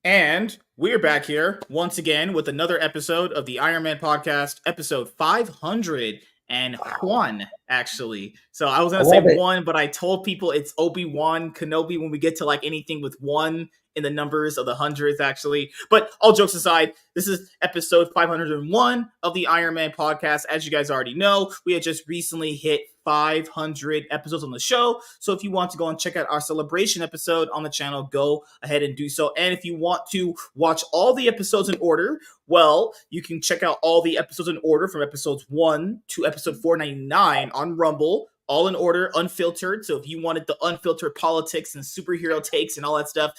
And we're back here once again with another episode of the Iron Man podcast, episode 501, actually. So I was I going to say love it. one, but I told people it's Obi-Wan Kenobi when we get to like anything with one in the numbers of the hundreds, actually. But all jokes aside, this is episode 501 of the Iron Man podcast. As you guys already know, we had just recently hit 500 episodes on the show. So if you want to go and check out our celebration episode on the channel, go ahead and do so. And if you want to watch all the episodes in order, well, you can check out all the episodes in order from episodes 1 to episode 499 on Rumble, all in order, unfiltered. So if you wanted the unfiltered politics and superhero takes and all that stuff,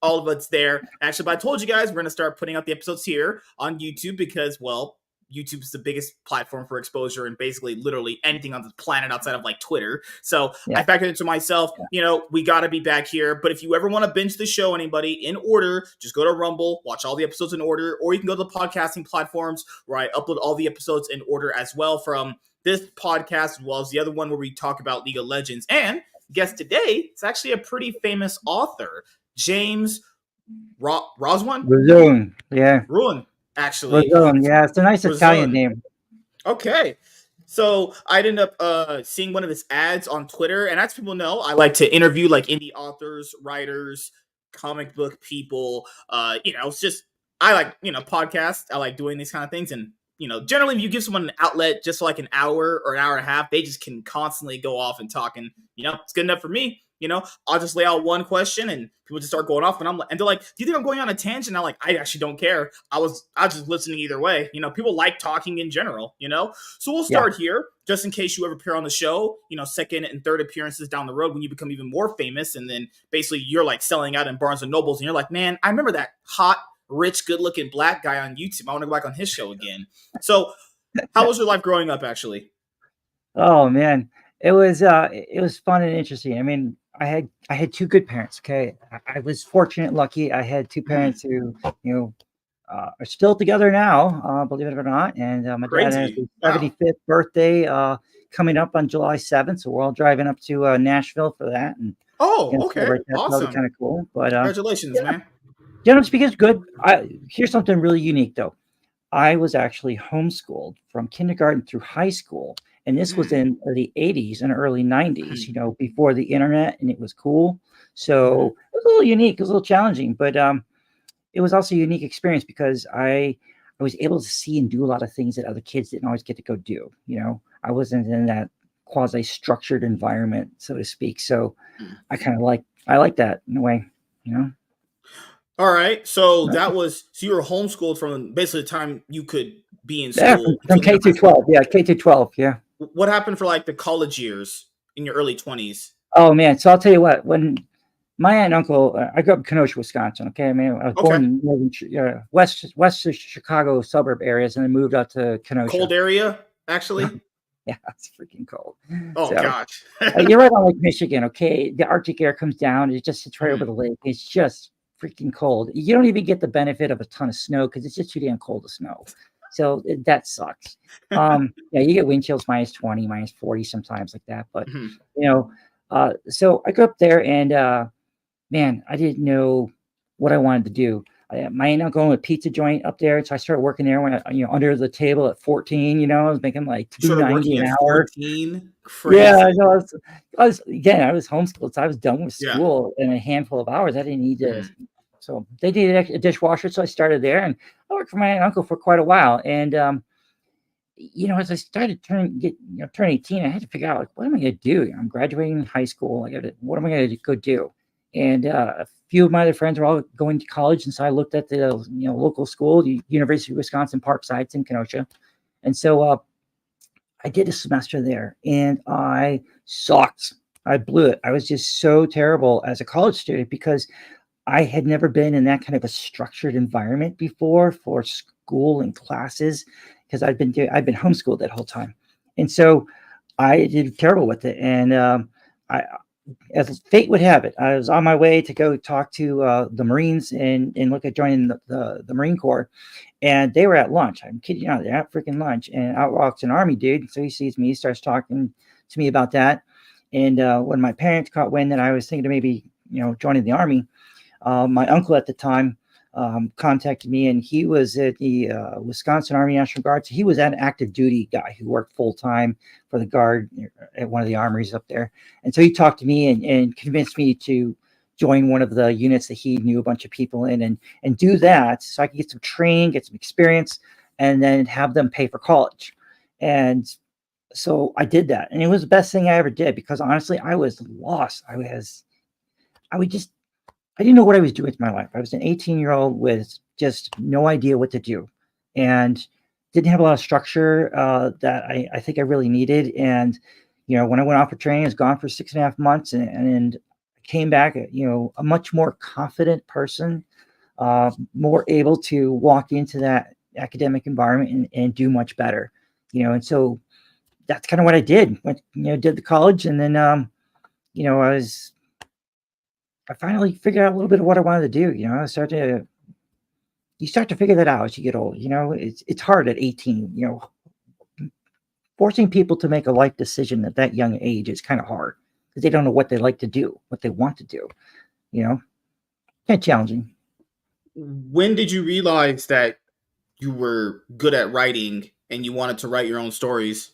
all of it's there. Actually, but I told you guys we're going to start putting out the episodes here on YouTube because, well, YouTube's the biggest platform for exposure and basically literally anything on the planet outside of like Twitter. So I factored into myself, we got to be back here. But if you ever want to binge the show, anybody, in order, just go to Rumble, watch all the episodes in order, or you can go to the podcasting platforms where I upload all the episodes in order as well, from this podcast as well as the other one where we talk about League of Legends. And guess today, it's actually a pretty famous author, James Rosone? Rosone, yeah. Ruin, actually. Rosone, yeah. It's a nice Rosone. Italian name. Okay. So I'd end up seeing one of his ads on Twitter, and as people know, I like to interview like indie authors, writers, comic book people. It's just I like podcasts. I like doing these kind of things, and generally, if you give someone an outlet just for like an hour or an hour and a half, they just can constantly go off and talk, and it's good enough for me. I'll just lay out one question and people just start going off, and they're like, "Do you think I'm going on a tangent?" I'm like, "I actually don't care. I was just listening either way." People like talking in general. So we'll start here, just in case you ever appear on the show. Second and third appearances down the road when you become even more famous, and then basically you're like selling out in Barnes and Nobles, and you're like, "Man, I remember that hot, rich, good-looking black guy on YouTube. I want to go back on his show again." So, how was your life growing up, actually? Oh man, it was fun and interesting. I mean, I had two good parents. Okay, I was fortunate, lucky. I had two parents who are still together now, believe it or not. And my dad has his 75th birthday coming up on July 7th, so we're all driving up to Nashville for that. And okay, awesome, kind of cool. But congratulations, man. Generally speaking, it's good. Here's something really unique, though. I was actually homeschooled from kindergarten through high school. And this was in the 80s and early 90s, before the internet, and it was cool. So it was a little unique, it was a little challenging, but it was also a unique experience because I was able to see and do a lot of things that other kids didn't always get to go do. I wasn't in that quasi-structured environment, so to speak. So I like that in a way, All right. So you were homeschooled from basically the time you could be in school. From K through 12. Yeah, K through 12. Yeah. What happened for like the college years in your early 20s? Oh man. So I'll tell you what, when my aunt and uncle, I grew up in Kenosha, Wisconsin. Okay. I mean, I was born in northern, west Chicago suburb areas, and then moved out to Kenosha. Cold area, actually. Yeah, it's freaking cold. Oh, gosh. You're right on Lake Michigan. Okay. The Arctic air comes down. It just sits right over the lake. It's just freaking cold. You don't even get the benefit of a ton of snow because it's just too damn cold to snow. So that sucks. You get wind chills -20, -40 sometimes like that. But, so I grew up there, and man, I didn't know what I wanted to do. My aunt and uncle owned a pizza joint up there, so I started working there when under the table at 14. I was making like $2.90 an hour. 14? Yeah, I was homeschooled, so I was done with school in a handful of hours. I didn't need to. So they needed a dishwasher, so I started there, and I worked for my aunt and uncle for quite a while. And as I started turning 18, I had to figure out, like, what am I going to do? I'm graduating high school. What am I going to go do? And a few of my other friends were all going to college, and so I looked at the local school, the University of Wisconsin Parkside. It's in Kenosha, and so I did a semester there, and I sucked. I blew it. I was just so terrible as a college student because I had never been in that kind of a structured environment before for school and classes, because I've been homeschooled that whole time, and so I did terrible with it. And as fate would have it, I was on my way to go talk to the Marines and look at joining the Marine Corps, and they were at lunch. I'm kidding you not, they're at freaking lunch, and out walks an Army dude. So he sees me, he starts talking to me about that. And when my parents caught wind that I was thinking of maybe joining the Army, my uncle at the time contacted me, and he was at the Wisconsin Army National Guard. So he was an active duty guy who worked full time for the Guard at one of the armories up there. And so he talked to me and convinced me to join one of the units that he knew a bunch of people in, and do that so I could get some training, get some experience, and then have them pay for college. And so I did that, and it was the best thing I ever did, because honestly, I was lost. I didn't know what I was doing with my life. I was an 18-year-old with just no idea what to do, and didn't have a lot of structure that I think I really needed. And when I went off for training, I was gone for 6.5 months, and came back, a much more confident person, more able to walk into that academic environment and do much better. And so that's kind of what I did. Did the college, and then I finally figured out a little bit of what I wanted to do. You start to figure that out as you get old. It's hard at 18. Forcing people to make a life decision at that young age is kind of hard, because they don't know what they like to do, what they want to do. Kind of challenging. When did you realize that you were good at writing and you wanted to write your own stories?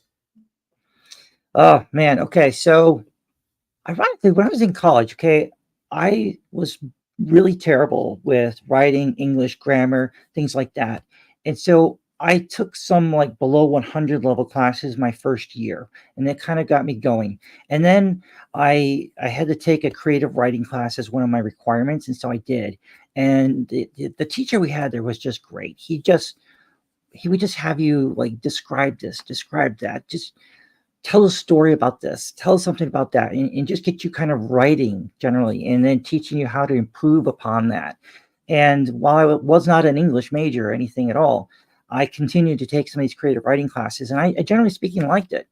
Oh man. Okay. So ironically, when I was in college, I was really terrible with writing, English, grammar, things like that. And so I took some like below 100 level classes my first year, and that kind of got me going. And then I had to take a creative writing class as one of my requirements, and so I did. And the teacher we had there was just great. He would just have you like describe this, describe that, just tell a story about this, tell something about that, and just get you kind of writing generally, and then teaching you how to improve upon that. And while I was not an English major or anything at all, I continued to take some of these creative writing classes, and I generally speaking liked it.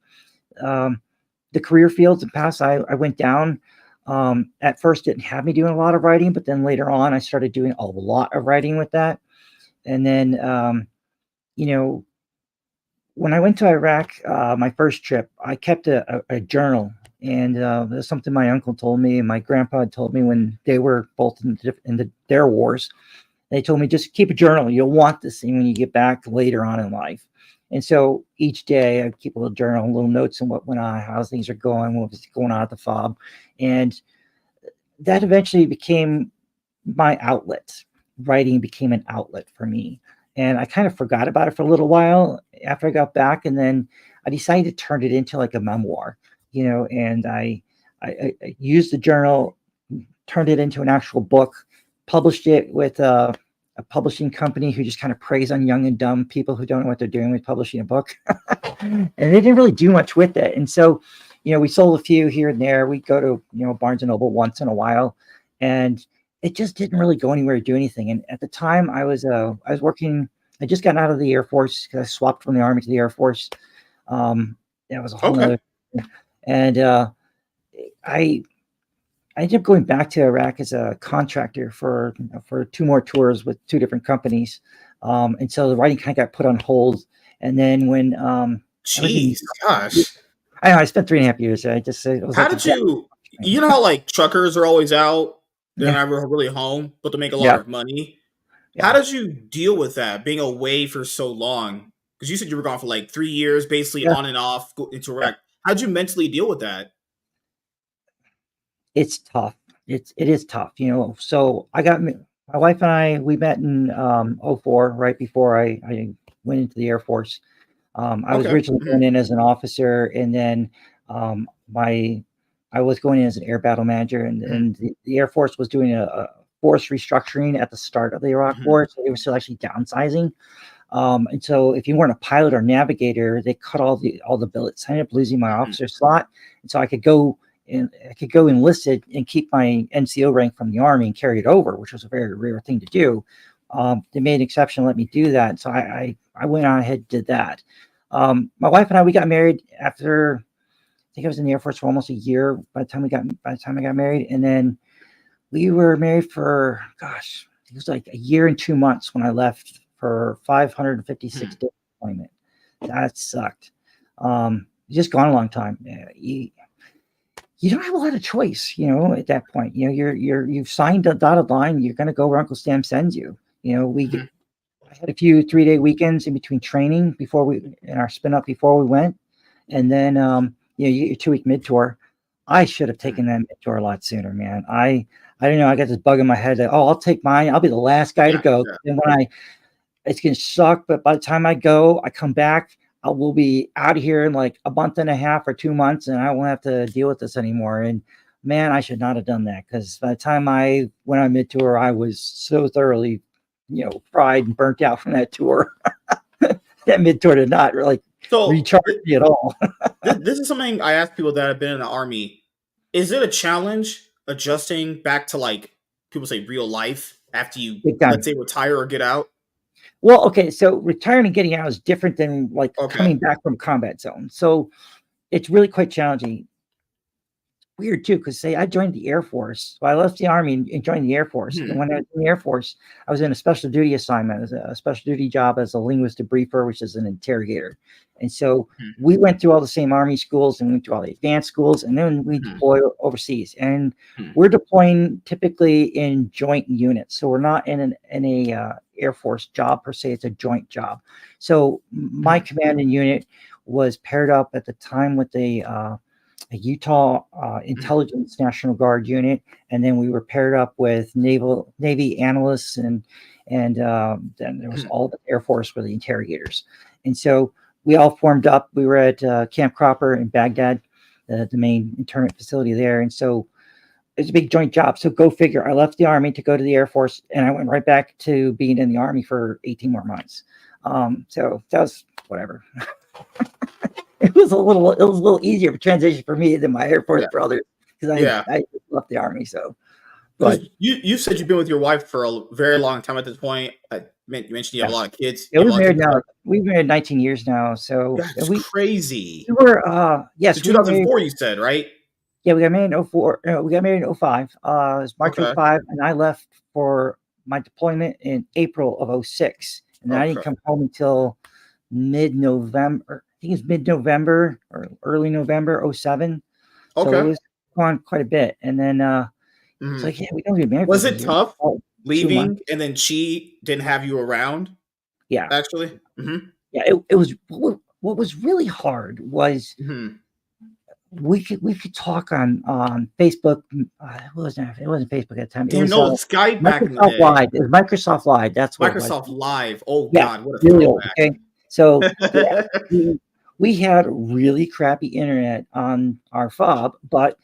The career fields and paths I went down, at first didn't have me doing a lot of writing, but then later on I started doing a lot of writing with that. And then, when I went to Iraq, my first trip, I kept a journal, and there's something my uncle told me and my grandpa had told me when they were both in their wars. They told me, just keep a journal. You'll want this thing when you get back later on in life. And so each day I keep a little journal, little notes on what went on, how things are going, what was going on at the FOB. And that eventually became my outlet. Writing became an outlet for me. And I kind of forgot about it for a little while after I got back. And then I decided to turn it into like a memoir, and I used the journal, turned it into an actual book, published it with a publishing company who just kind of preys on young and dumb people who don't know what they're doing with publishing a book. And they didn't really do much with it. And so, we sold a few here and there. We'd go to, Barnes and Noble once in a while, and it just didn't really go anywhere to do anything. And at the time I was working, I just got out of the Air Force, because I swapped from the Army to the Air Force. That was a whole other, and I ended up going back to Iraq as a contractor for 2 more tours with 2 different companies. And so the writing kind of got put on hold. And then when, gosh, I know, I spent 3.5 years there. How did you know how like truckers are always out, they're never really home, but they make a lot of money. Yeah. How did you deal with that, being away for so long? Because you said you were gone for like 3 years, basically on and off into Iraq. How did you mentally deal with that? It's tough. It is tough, So my wife and we met in 2004, right before I went into the Air Force. I was originally going in as an officer, and then I was going in as an air battle manager, and the Air Force was doing a force restructuring at the start of the Iraq War, so they were still actually downsizing. And so if you weren't a pilot or navigator, they cut all the billets. I ended up losing my officer slot, and so I could go enlisted and keep my NCO rank from the Army and carry it over, which was a very rare thing to do. They made an exception and let me do that. So I went on ahead and did that. My wife and I, we got married after, I think I was in the Air Force for almost a year by the time I got married. And then we were married for, it was like a year and 2 months when I left for 556 day deployment. That sucked. Just gone a long time. You don't have a lot of choice, at that point. You've signed a dotted line. You're going to go where Uncle Sam sends you. We I had a few 3-day weekends in between training before we in our spin up before we went, and then you get your 2-week mid tour. I should have taken that mid tour a lot sooner, man. I don't know. I got this bug in my head that I'll take mine. I'll be the last guy to go. And it's gonna suck, but by the time I go, I come back, I will be out of here in like a month and a half or 2 months, and I won't have to deal with this anymore. And man, I should not have done that because by the time I went on mid tour, I was so thoroughly, fried and burnt out from that tour. That mid tour did not really recharge me at all. This is something I ask people that have been in the Army. Is it a challenge adjusting back to, like, people say real life after you, let's say, retire or get out? Well, okay, so retiring and getting out is different than like coming back from combat zone. So it's really quite challenging. Weird too, because say I joined the Air Force. So I left the Army and joined the Air Force. And when I was in the Air Force, I was in a special duty assignment, as a special duty job as a linguist debriefer, which is an interrogator. And so we went through all the same Army schools and went through all the advanced schools, and then we deploy overseas. And we're deploying typically in joint units. So we're not in a Air Force job per se, it's a joint job. So my commanding unit was paired up at the time with a Utah Intelligence National Guard unit, and then we were paired up with Navy analysts, and then there was all the Air Force were the interrogators. And so we all formed up. We were at Camp Cropper in Baghdad, the main internment facility there. And so it's a big joint job. So go figure. I left the Army to go to the Air Force, and I went right back to being in the Army for 18 more months. So that was whatever. It was a little easier of a transition for me than my Air Force brothers, because I left the Army. So, but you said you've been with your wife for a very long time at this point. You mentioned you have a lot of kids. Yeah, we're married now. We've been married 19 years now. So that's crazy. We were yes, 2004. You said, right? Yeah, we got married in 04. We got married in 05. It was March 05, and I left for my deployment in April of 06, and I didn't come home until mid-November. I think it's mid-November or early November 07. So it was gone quite a bit. And then it's like, yeah, we don't get married. Was it tough leaving and then she didn't have you around? Yeah. Actually? Yeah, it was what was really hard was we could talk on Facebook. It wasn't Facebook at the time. It was Skype back in the day. Live. It was Microsoft Live. That's what Microsoft Live. Oh God, what a really old, okay. So we had really crappy internet on our fob, but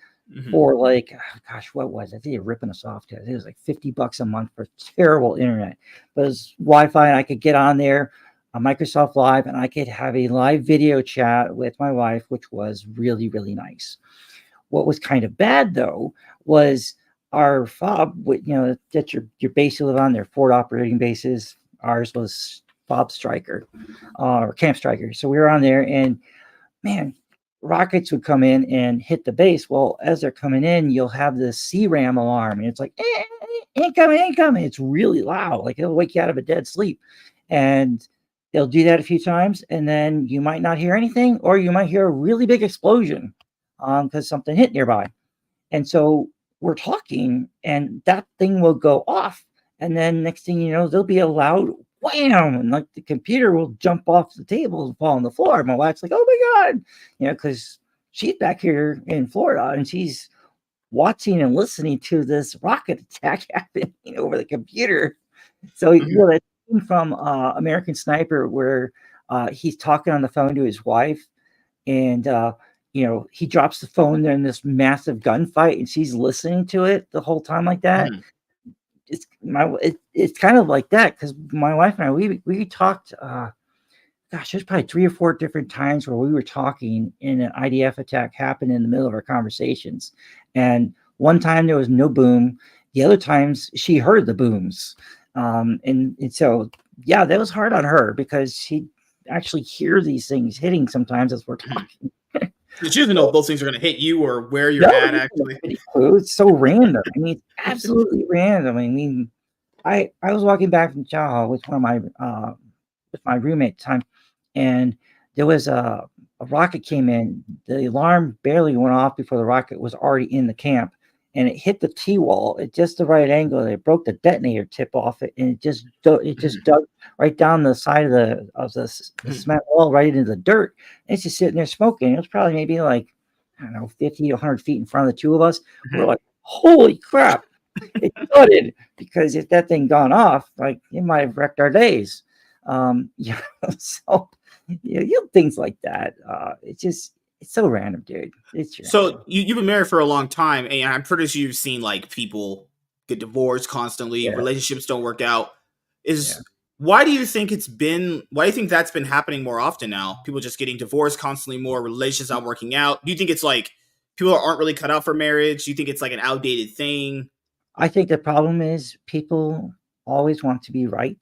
for like, gosh, what was it? I think you're ripping us off, because it was like $50 a month for terrible internet. But it was Wi-Fi, and I could get on there on Microsoft Live, and I could have a live video chat with my wife, which was really, really nice. What was kind of bad though was our fob. That's your base you live on. Their forward operating bases. Ours was Fob Striker or Camp Striker. So we were on there, and man, rockets would come in and hit the base. Well, as they're coming in, you'll have this CRAM alarm, and it's like, incoming. It's really loud. Like, it'll wake you out of a dead sleep. And they'll do that a few times, and then you might not hear anything, or you might hear a really big explosion because something hit nearby. And so we're talking, and that thing will go off. And then next thing you know, there'll be a loud wham, and like the computer will jump off the table and fall on the floor. My wife's like, "Oh my God," because she's back here in Florida and she's watching and listening to this rocket attack happening over the computer. So that scene from American Sniper where he's talking on the phone to his wife, and he drops the phone in this massive gunfight, and she's listening to it the whole time like that. It's kind of like that, because my wife and I we talked. There's probably 3 or 4 different times where we were talking and an IDF attack happened in the middle of our conversations. And one time there was no boom. The other times she heard the booms. And so, yeah, that was hard on her, because she actually hear these things hitting sometimes as we're talking. She doesn't know if those things are going to hit you or where you're at, actually. It's so random. I mean, it's absolutely random. I mean, I was walking back from YuGiOh with with my roommate at the time, and there was a rocket came in. The alarm barely went off before the rocket was already in the camp, and it hit the T-wall at just the right angle. And it broke the detonator tip off it, and it just dug right down the side of the cement wall, right into the dirt. And it's just sitting there smoking. It was probably maybe like, I don't know, 50 to 100 feet in front of the two of us. We're like, holy crap! It gutted, because if that thing gone off, like, it might have wrecked our days. Yeah, so things like that. It's so random, dude. So you've been married for a long time, and I'm pretty sure you've seen like people get divorced constantly, relationships don't work out. Why do you think why do you think that's been happening more often now? People just getting divorced constantly more, relationships not working out. Do you think it's like people aren't really cut out for marriage? Do you think it's like an outdated thing? I think the problem is people always want to be right,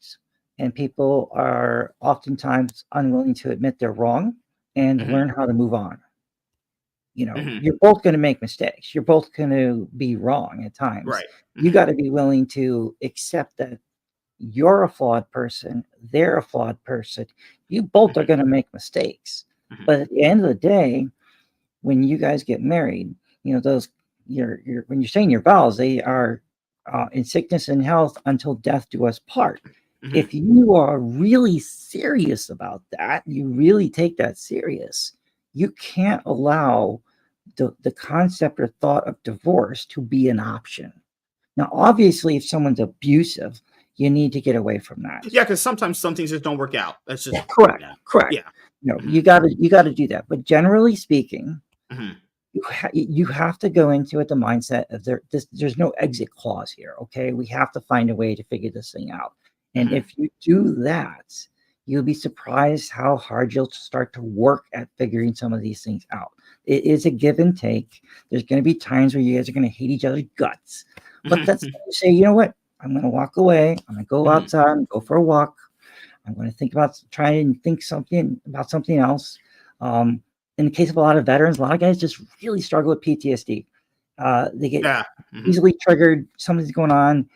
and people are oftentimes unwilling to admit they're wrong and learn how to move on. You're both going to make mistakes. You're both going to be wrong at times. Right. You got to be willing to accept that you're a flawed person. They're a flawed person. You both are going to make mistakes. But at the end of the day, when you guys get married, those when you're saying your vows, they are in sickness and health until death do us part. If you are really serious about that, you really take that serious, you can't allow the concept or thought of divorce to be an option. Now, obviously, if someone's abusive, you need to get away from that. Yeah, because sometimes some things just don't work out. That's just correct. Yeah. You got to do that. But generally speaking, you have to go into it the mindset of there's no exit clause here. Okay, we have to find a way to figure this thing out. And if you do that, you'll be surprised how hard you'll start to work at figuring some of these things out. It is a give and take. There's going to be times where you guys are going to hate each other's guts. But that's say, you know what? I'm going to walk away. I'm going to go outside and go for a walk. I'm going to try and think about something else. In the case of a lot of veterans, a lot of guys just really struggle with PTSD. They get easily triggered. Something's going on,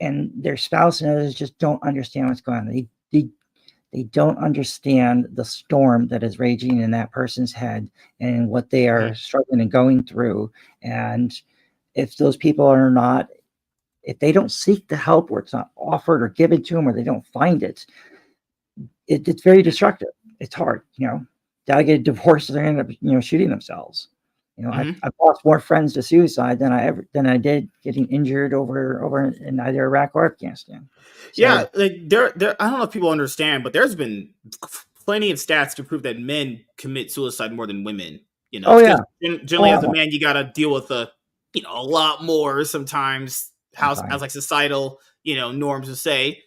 and their spouse and others just don't understand what's going on. They don't understand the storm that is raging in that person's head and what they are struggling and going through. And if those people if they don't seek the help, or it's not offered or given to them, or they don't find it, it's very destructive. It's hard, They'll get divorced, and they end up, shooting themselves. I've lost more friends to suicide than I did getting injured over in either Iraq or Afghanistan. So, yeah, like there. I don't know if people understand, but there's been plenty of stats to prove that men commit suicide more than women. Generally, as a man, you got to deal with a lot more sometimes. As like societal norms would say,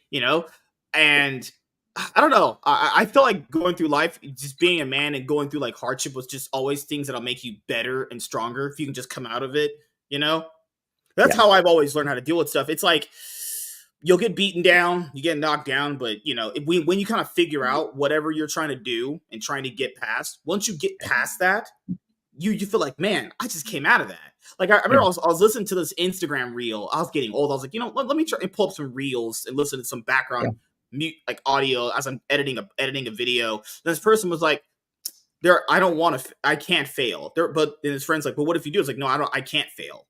and I don't know. I feel like going through life, just being a man and going through like hardship was just always things that'll make you better and stronger if you can just come out of it. That's how I've always learned how to deal with stuff. It's like you'll get beaten down, you get knocked down, but when you kind of figure out whatever you're trying to do and trying to get past, once you get past that, you feel like, man, I just came out of that. Like I remember I was listening to this Instagram reel. I was getting old. I was like, let me try and pull up some reels and listen to some background mute like audio as I'm editing a video. And this person was like, I can't fail. But his friend's like, but what if you do? It's like, no, I can't fail.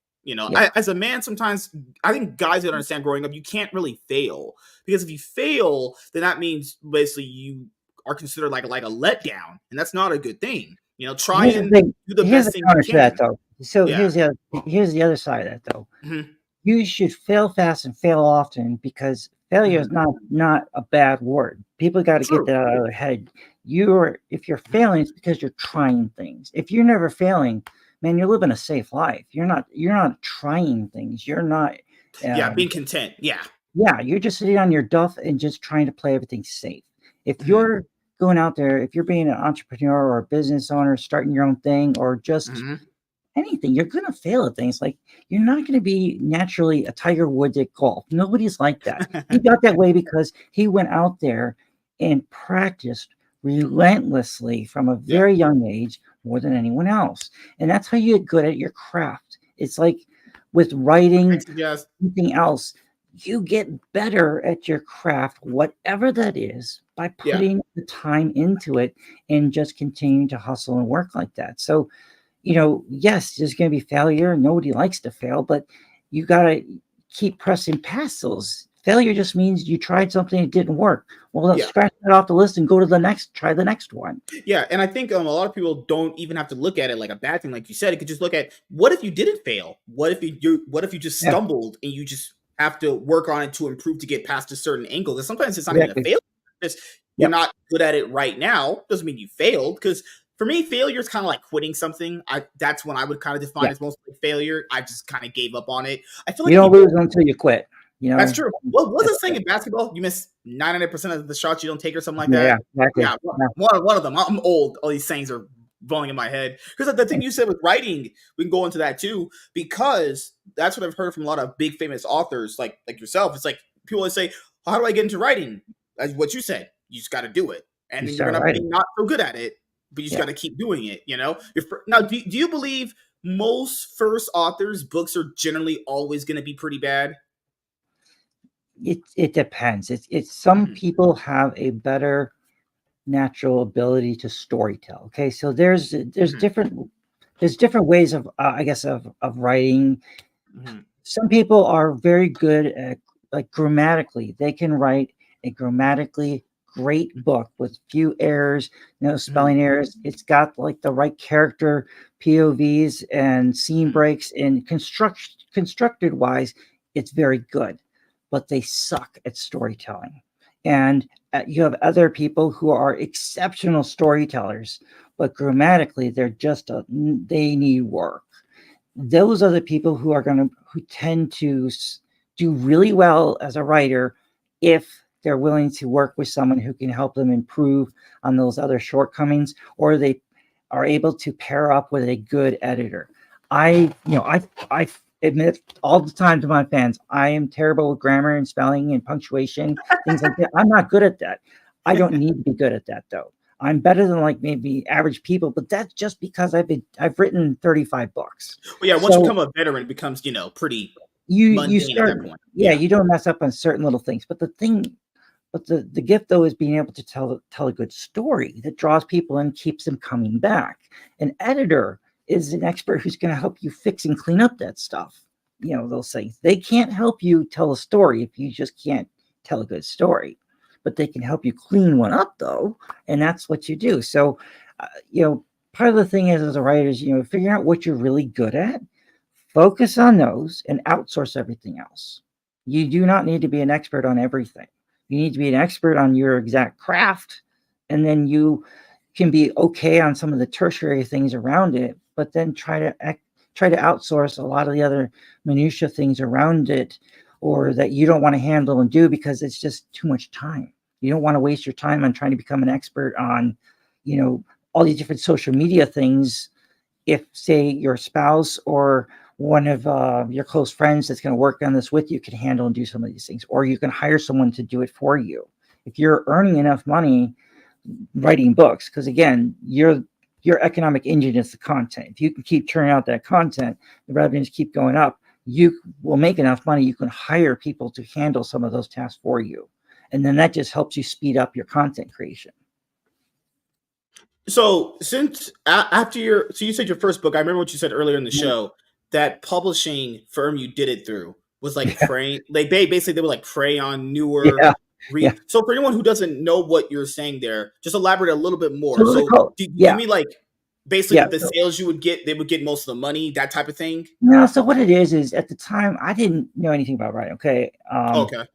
As a man, sometimes I think guys don't understand growing up, you can't really fail, because if you fail, then that means basically you are considered like a letdown, and that's not a good thing. Try and do the best thing you can. That, though. So here's the other side of that, though. You should fail fast and fail often, because failure is not a bad word. People got to get that out of their head. If you're failing, it's because you're trying things. If you're never failing, man, you're living a safe life. You're not trying things. You're not being content. You're just sitting on your duff and just trying to play everything safe. If you're going out there, if you're being an entrepreneur or a business owner, starting your own thing, or just anything, you're going to fail at things. Like, you're not going to be naturally a Tiger Woods at golf. Nobody's like that. He got that way because he went out there and practiced relentlessly from a very young age, more than anyone else. And that's how you get good at your craft. It's like with writing, anything else, you get better at your craft, whatever that is, by putting the time into it and just continuing to hustle and work like that. So yes, there's going to be failure. Nobody likes to fail, but you got to keep pressing past those. Failure just means you tried something, it didn't work. Well, let's Yeah. scratch that off the list and go to try the next one. Yeah, and I think a lot of people don't even have to look at it like a bad thing, like you said. You could just look at, what if you didn't fail? What if you just Yeah, stumbled and you just have to work on it to improve to get past a certain angle? Because sometimes it's not even a exactly. failure. Just you're Yep. not good at it right now doesn't mean you failed. Because for me, failure is kind of like quitting something. That's when I would kind of define Yeah. as most like failure. I just kind of gave up on it. I feel You like don't people. lose until you quit. That's true. What was That's it saying in basketball? You miss 99% of the shots you don't take, or something like yeah, that. exactly. Yeah, one of them. I'm old. All these sayings are blowing in my head. Because the thing you said with writing, we can go into that too. Because that's what I've heard from a lot of big famous authors, like yourself. It's like people always say, "How do I get into writing?" As what you said, you just got to do it, and You then you're start gonna be writing. not so good at it, but you just Yeah. got to keep doing it. Now, do you believe most first authors' books are generally always going to be pretty bad? It depends. It's some Mhm. people have a better natural ability to storytell. Okay, so Mhm. there's different ways of I guess of writing. Mhm. Some people are very good at, like, grammatically. They can write a grammatically great book with few errors, no Mhm. spelling errors. It's got like the right character POVs and scene Mhm. breaks, and constructed wise, it's very good. But they suck at storytelling. And you have other people who are exceptional storytellers, but grammatically they need work. Those are the people who tend to do really well as a writer if they're willing to work with someone who can help them improve on those other shortcomings, or they are able to pair up with a good editor. I admit all the time to my fans, I am terrible with grammar and spelling and punctuation, things like that. I'm not good at that. I don't need to be good at that though. I'm better than like maybe average people, but that's just because I've written 35 books. Well, yeah, once you So become a veteran, it becomes, pretty you mundane at start, that point. yeah, Yeah. you don't mess up on certain little things. But the gift though is being able to tell a good story that draws people and keeps them coming back. An editor is an expert who's going to help you fix and clean up that stuff. Those things. They can't help you tell a story if you just can't tell a good story, but they can help you clean one up though, and that's what you do. So, uh, you know, part of the thing is as a writer is figuring out what you're really good at, focus on those, and outsource everything else. You do not need to be an expert on everything. You need to be an expert on your exact craft, and then you can be okay on some of the tertiary things around it, but then try to outsource a lot of the other minutia things around it, or that you don't want to handle and do because it's just too much time. You don't want to waste your time on trying to become an expert on, you know, all these different social media things. If, say, your spouse or one of your close friends that's going to work on this with you can handle and do some of these things, or you can hire someone to do it for you. If you're earning enough money writing books, because again, your economic engine is the content. If you can keep churning out that content, the revenues keep going up, you will make enough money. You can hire people to handle some of those tasks for you. And then that just helps you speed up your content creation. So since after so you said your first book, I remember what you said earlier in the Mhm. show, that publishing firm you did it through was like prey. Like they would like prey on newer Yeah. Yeah. So for anyone who doesn't know what you're saying there, just elaborate a little bit more. So they So call, do you yeah. mean like basically Yeah. with the So, sales you would get, they would get most of the money, that type of thing? no, so what it is at the time I didn't know anything about writing. Okay. Okay.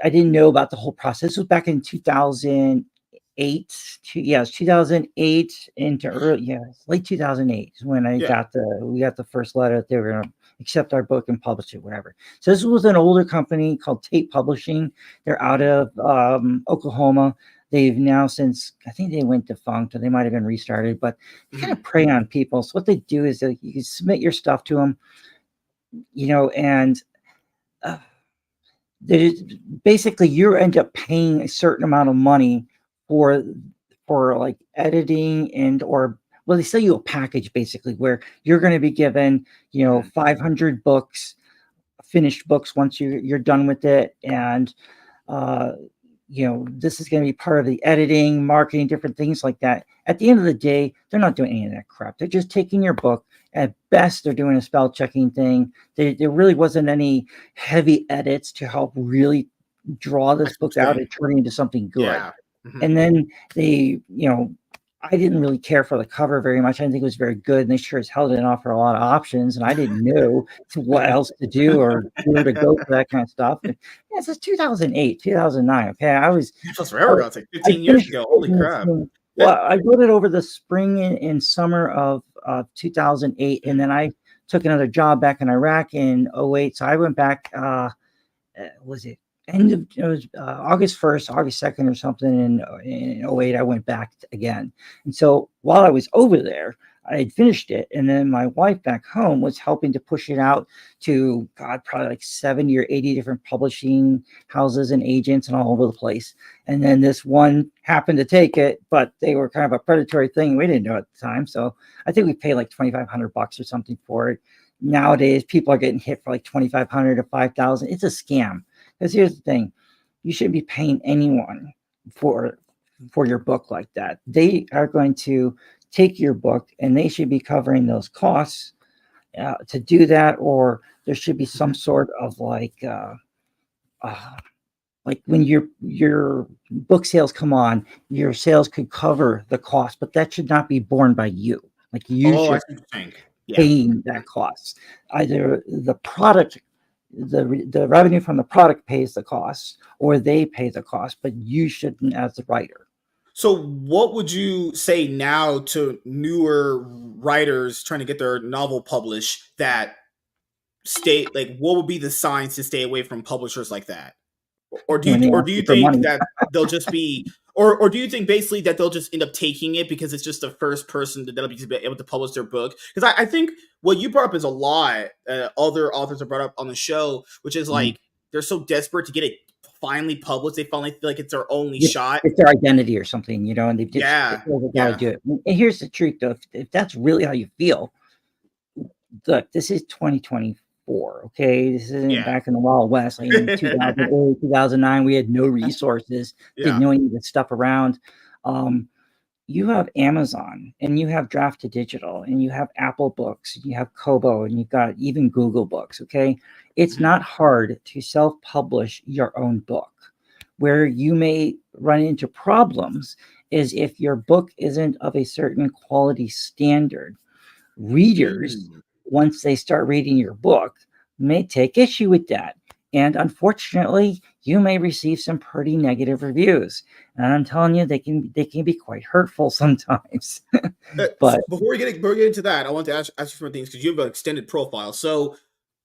I didn't know about the whole process. This was back in 2008. Yeah, it was 2008 into early, yeah, late 2008 is when Yeah. we got the first letter that they were going to accept our book and publish it, whatever. So this was an older company called Tate Publishing. They're out Mhm. of Oklahoma. They've now since, I think they went defunct, or they might have been restarted, but they kind Mhm. of prey on people. So what they do is that you can submit your stuff to them, and uh, there's basically you end up paying a certain amount of money for like editing and or well, they sell you a package basically where you're going to be given, Mhm. 500 books, finished books once you're done with it, and uh this is going to be part of the editing, marketing, different things like that. At the end of the day, they're not doing any of that crap. They're just taking your book. At best, they're doing a spell checking thing. There really wasn't any heavy edits to help really draw this book out and turn it into something good. Yeah. Mm-hmm. And then they, I didn't really care for the cover very much. I didn't think it was very good. And they sure as hell didn't offer a lot of options. And I didn't know what else to do or where to go for that kind of stuff. And, this is 2008, 2009. Okay. That's forever ago. It's like 15 years ago. Holy crap. Well, I wrote it over the spring and summer of 2008. And then I took another job back in Iraq in 2008. So I went back, was it August 1st, August 2nd or something in 2008, I went back again. And so while I was over there, I had finished it. And then my wife back home was helping to push it out to, probably like 70 or 80 different publishing houses and agents and all over the place. And then this one happened to take it, but they were kind of a predatory thing. We didn't know at the time. So I think we paid like $2,500 or something for it. Nowadays, people are getting hit for like $2,500 to $5,000. It's a scam. Because here's the thing, you shouldn't be paying anyone for your book like that. They are going to take your book and they should be covering those costs to do that, or there should be some sort of like when your book sales come on, your sales could cover the cost, but that should not be borne by you. Like you should paying that cost. Either the product, the revenue from the product pays the cost, or they pay the cost, but you shouldn't as the writer. So what would you say now to newer writers trying to get their novel published that what would be the signs to stay away from publishers like that? Or do you think that they'll just be or do you think basically that they'll just end up taking it because it's just the first person that'll be able to publish their book? Because I think what you brought up is a lot other authors have brought up on the show, which is like they're so desperate to get it finally published. They finally feel like it's their only shot. It's their identity or something, and they just gotta do it. And here's the truth, though. If that's really how you feel, look, this is 2024. Okay, this isn't back in the Wild West. Like in 2008, 2009, we had no resources, didn't know any of this stuff around. You have Amazon, and you have Draft to Digital, and you have Apple Books, and you have Kobo, and you've got even Google Books. Okay, it's not hard to self-publish your own book. Where you may run into problems is if your book isn't of a certain quality standard. Readers, once they start reading your book, may take issue with that. And unfortunately, you may receive some pretty negative reviews. And I'm telling you, they can be quite hurtful sometimes. But before we get into that, I want to ask you some things because you have an extended profile. So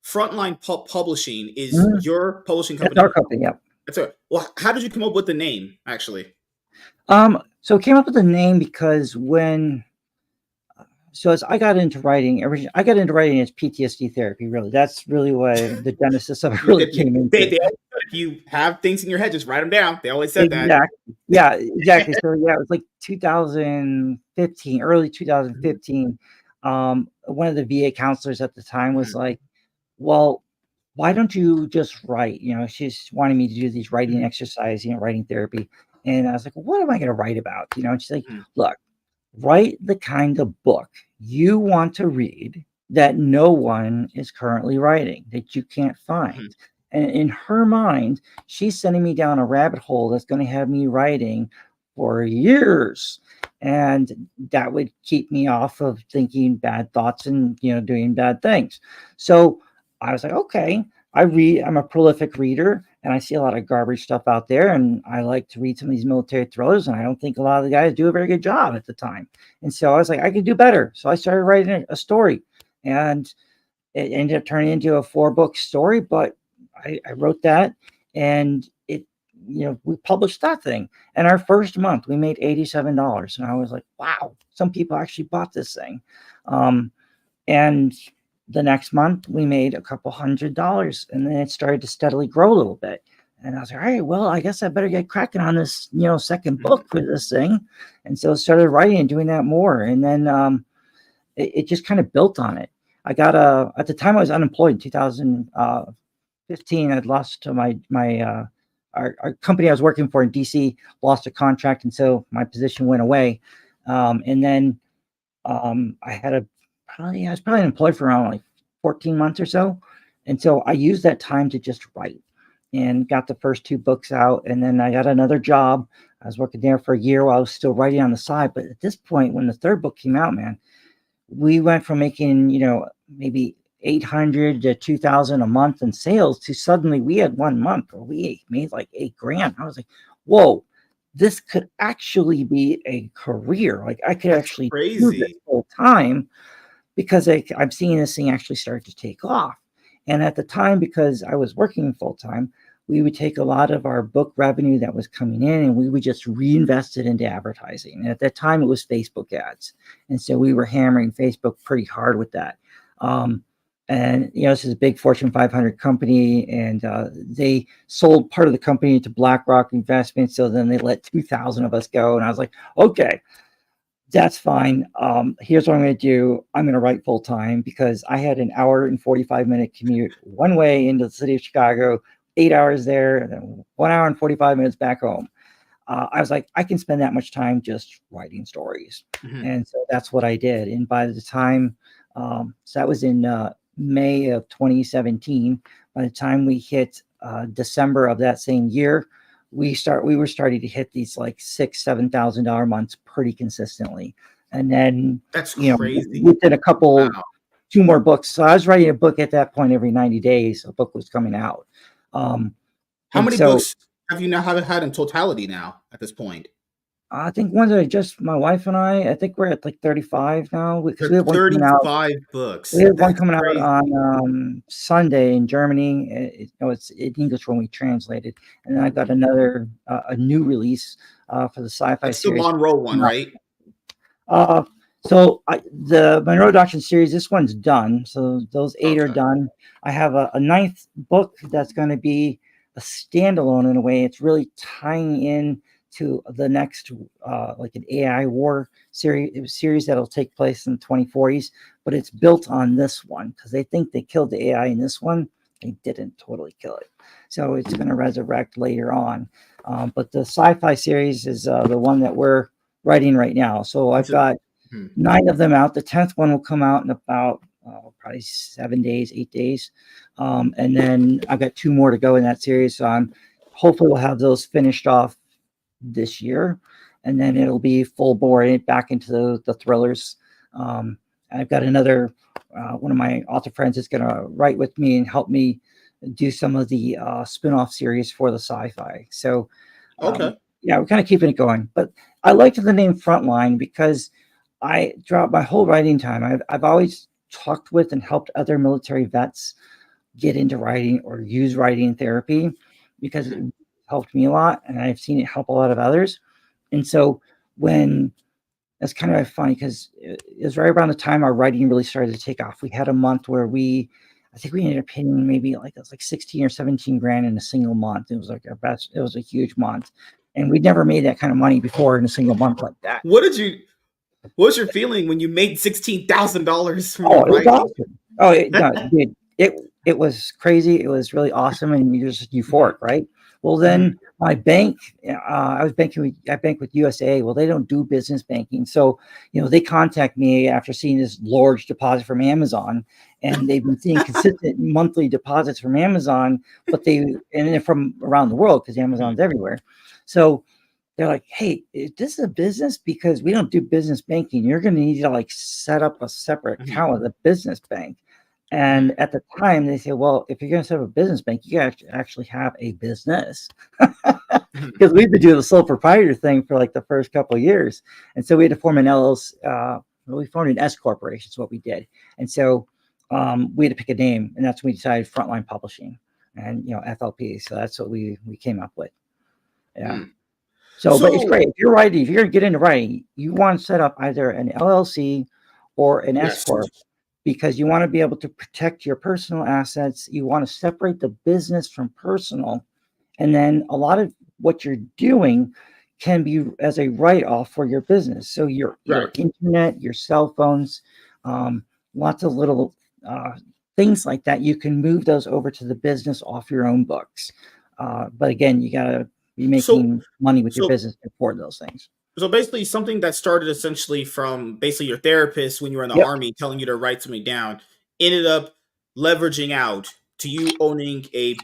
Frontline Publishing is your publishing company. That's our company, yeah. Well, how did you come up with the name, actually? So I came up with the name because as I got into writing, I got into writing as PTSD therapy, really. That's really what the genesis of it really came into. If you have things in your head, just write them down. They always said that. Yeah, exactly. So it was like 2015, early 2015. One of the VA counselors at the time was like, well, why don't you just write? She's wanting me to do these writing exercises, writing therapy. And I was like, well, what am I going to write about? And she's like, look, write the kind of book you want to read that no one is currently writing, that you can't find. And in her mind, she's sending me down a rabbit hole that's going to have me writing for years. And that would keep me off of thinking bad thoughts and, doing bad things. So I was like, okay, I'm a prolific reader and I see a lot of garbage stuff out there. And I like to read some of these military thrillers. And I don't think a lot of the guys do a very good job at the time. And so I was like, I could do better. So I started writing a story and it ended up turning into a 4-book story. But I wrote that and we published that thing. And our first month we made $87. And I was like, wow, some people actually bought this thing. And the next month we made a couple $100, and then it started to steadily grow a little bit. And I was like, all right, well, I guess I better get cracking on this, second book for this thing. And so I started writing and doing that more. And then it just kind of built on it. I got at the time I was unemployed in 2015. I'd lost my our company I was working for in DC lost a contract, and so my position went away. And then I was probably unemployed for around like 14 months or so. And so I used that time to just write and got the first 2 books out. And then I got another job. I was working there for a year while I was still writing on the side. But at this point, when the 3rd book came out, man, we went from making, maybe 800 to 2,000 a month in sales to suddenly we had 1 month where we made like $8,000. I was like, whoa, this could actually be a career. Like I could That's actually do this crazy. full time because I'm seeing this thing actually start to take off. And at the time, because I was working full time, we would take a lot of our book revenue that was coming in and we would just reinvest it into advertising. And at that time, it was Facebook ads. And so we were hammering Facebook pretty hard with that. And, this is a big Fortune 500 company, and they sold part of the company to BlackRock Investments. So then they let 2,000 of us go. And I was like, okay, that's fine. Here's what I'm going to do. I'm going to write full time because I had an hour and 45-minute commute one way into the city of Chicago, 8 hours there, and then 1 hour and 45 minutes back home. I was like, I can spend that much time just writing stories. Mhm. And so that's what I did. And by the time, so that was in May of 2017. By the time we hit December of that same year, we were starting to hit these like $6,000-$7,000 months pretty consistently. And then, That's crazy. within a couple, Wow. 2 more books. So I was writing a book at that point every 90 days. A book was coming out. How And many so books have you now had in totality now at this point? I think ones are just my wife and I think we're at like 35 now because we have one coming out. 35 We books. have one That's coming out crazy. on Sunday in Germany. It's in English when we translate it, and then I've got another a new release for the sci-fi That's the series. Monroe one, right? So the Monroe Doctrine series, this one's done. So those 8 are Okay. done. I have a 9th book that's going to be a standalone in a way. It's really tying in to the next like an AI war series that'll take place in the 2040s, but it's built on this one because they think they killed the AI in this one. They didn't totally kill it. So it's going to resurrect later on. But the sci-fi series is the one that we're writing right now. So I've got 9 of them out. The 10th one will come out in about probably 7 days, 8 days. And then I've got 2 more to go in that series. So hopefully we'll have those finished off this year, and then it'll be full bore back into the thrillers. I've got another one of my author friends is going to write with me and help me do some of the spin-off series for the sci-fi. So Okay. yeah, we're kind of keeping it going. But I liked the name Frontline because throughout my whole writing time, I've always talked with and helped other military vets get into writing or use writing therapy because it helped me a lot, and I've seen it help a lot of others. And so that's kind of funny because it was right around the time our writing really started to take off. We had a month where I think we ended up hitting maybe it was like 16 or 17 grand in a single month. It was like our best. It was a huge month, and we'd never made that kind of money before in a single month like that. What was your feeling when you made $16,000 from your Oh, it was writing? awesome. Oh, dude, it was crazy. It was really awesome, and you're just euphoric, right? Well, then my bank, I bank with USA. Well, they don't do business banking, so they contact me after seeing this large deposit from Amazon, and they've been seeing consistent monthly deposits from Amazon, and they're from around the world because Amazon's everywhere. So they're like, hey, is this a business? Because we don't do business banking. You're going to need to set up a separate account with a business bank. And at the time, they say, well, if you're going to set up a business bank, you got to actually have a business. Because we've been doing the sole proprietor thing for the first couple of years. And so we had to form an LLC. We formed an S corporation is what we did. And so we had to pick a name. And that's when we decided Frontline Publishing and, FLP. So that's what we came up with. Yeah. So, but it's great. If you're going to get into writing, you want to set up either an LLC or an S corp. Because you want to be able to protect your personal assets. You want to separate the business from personal. And then a lot of what you're doing can be as a write-off for your business. So your internet, your cell phones, lots of little things like that. You can move those over to the business off your own books. But again, you got to be So making money with your so business to afford those things. so basically something that started essentially from basically your therapist when you were in the Yep. army telling you to write something down ended up leveraging out to you owning a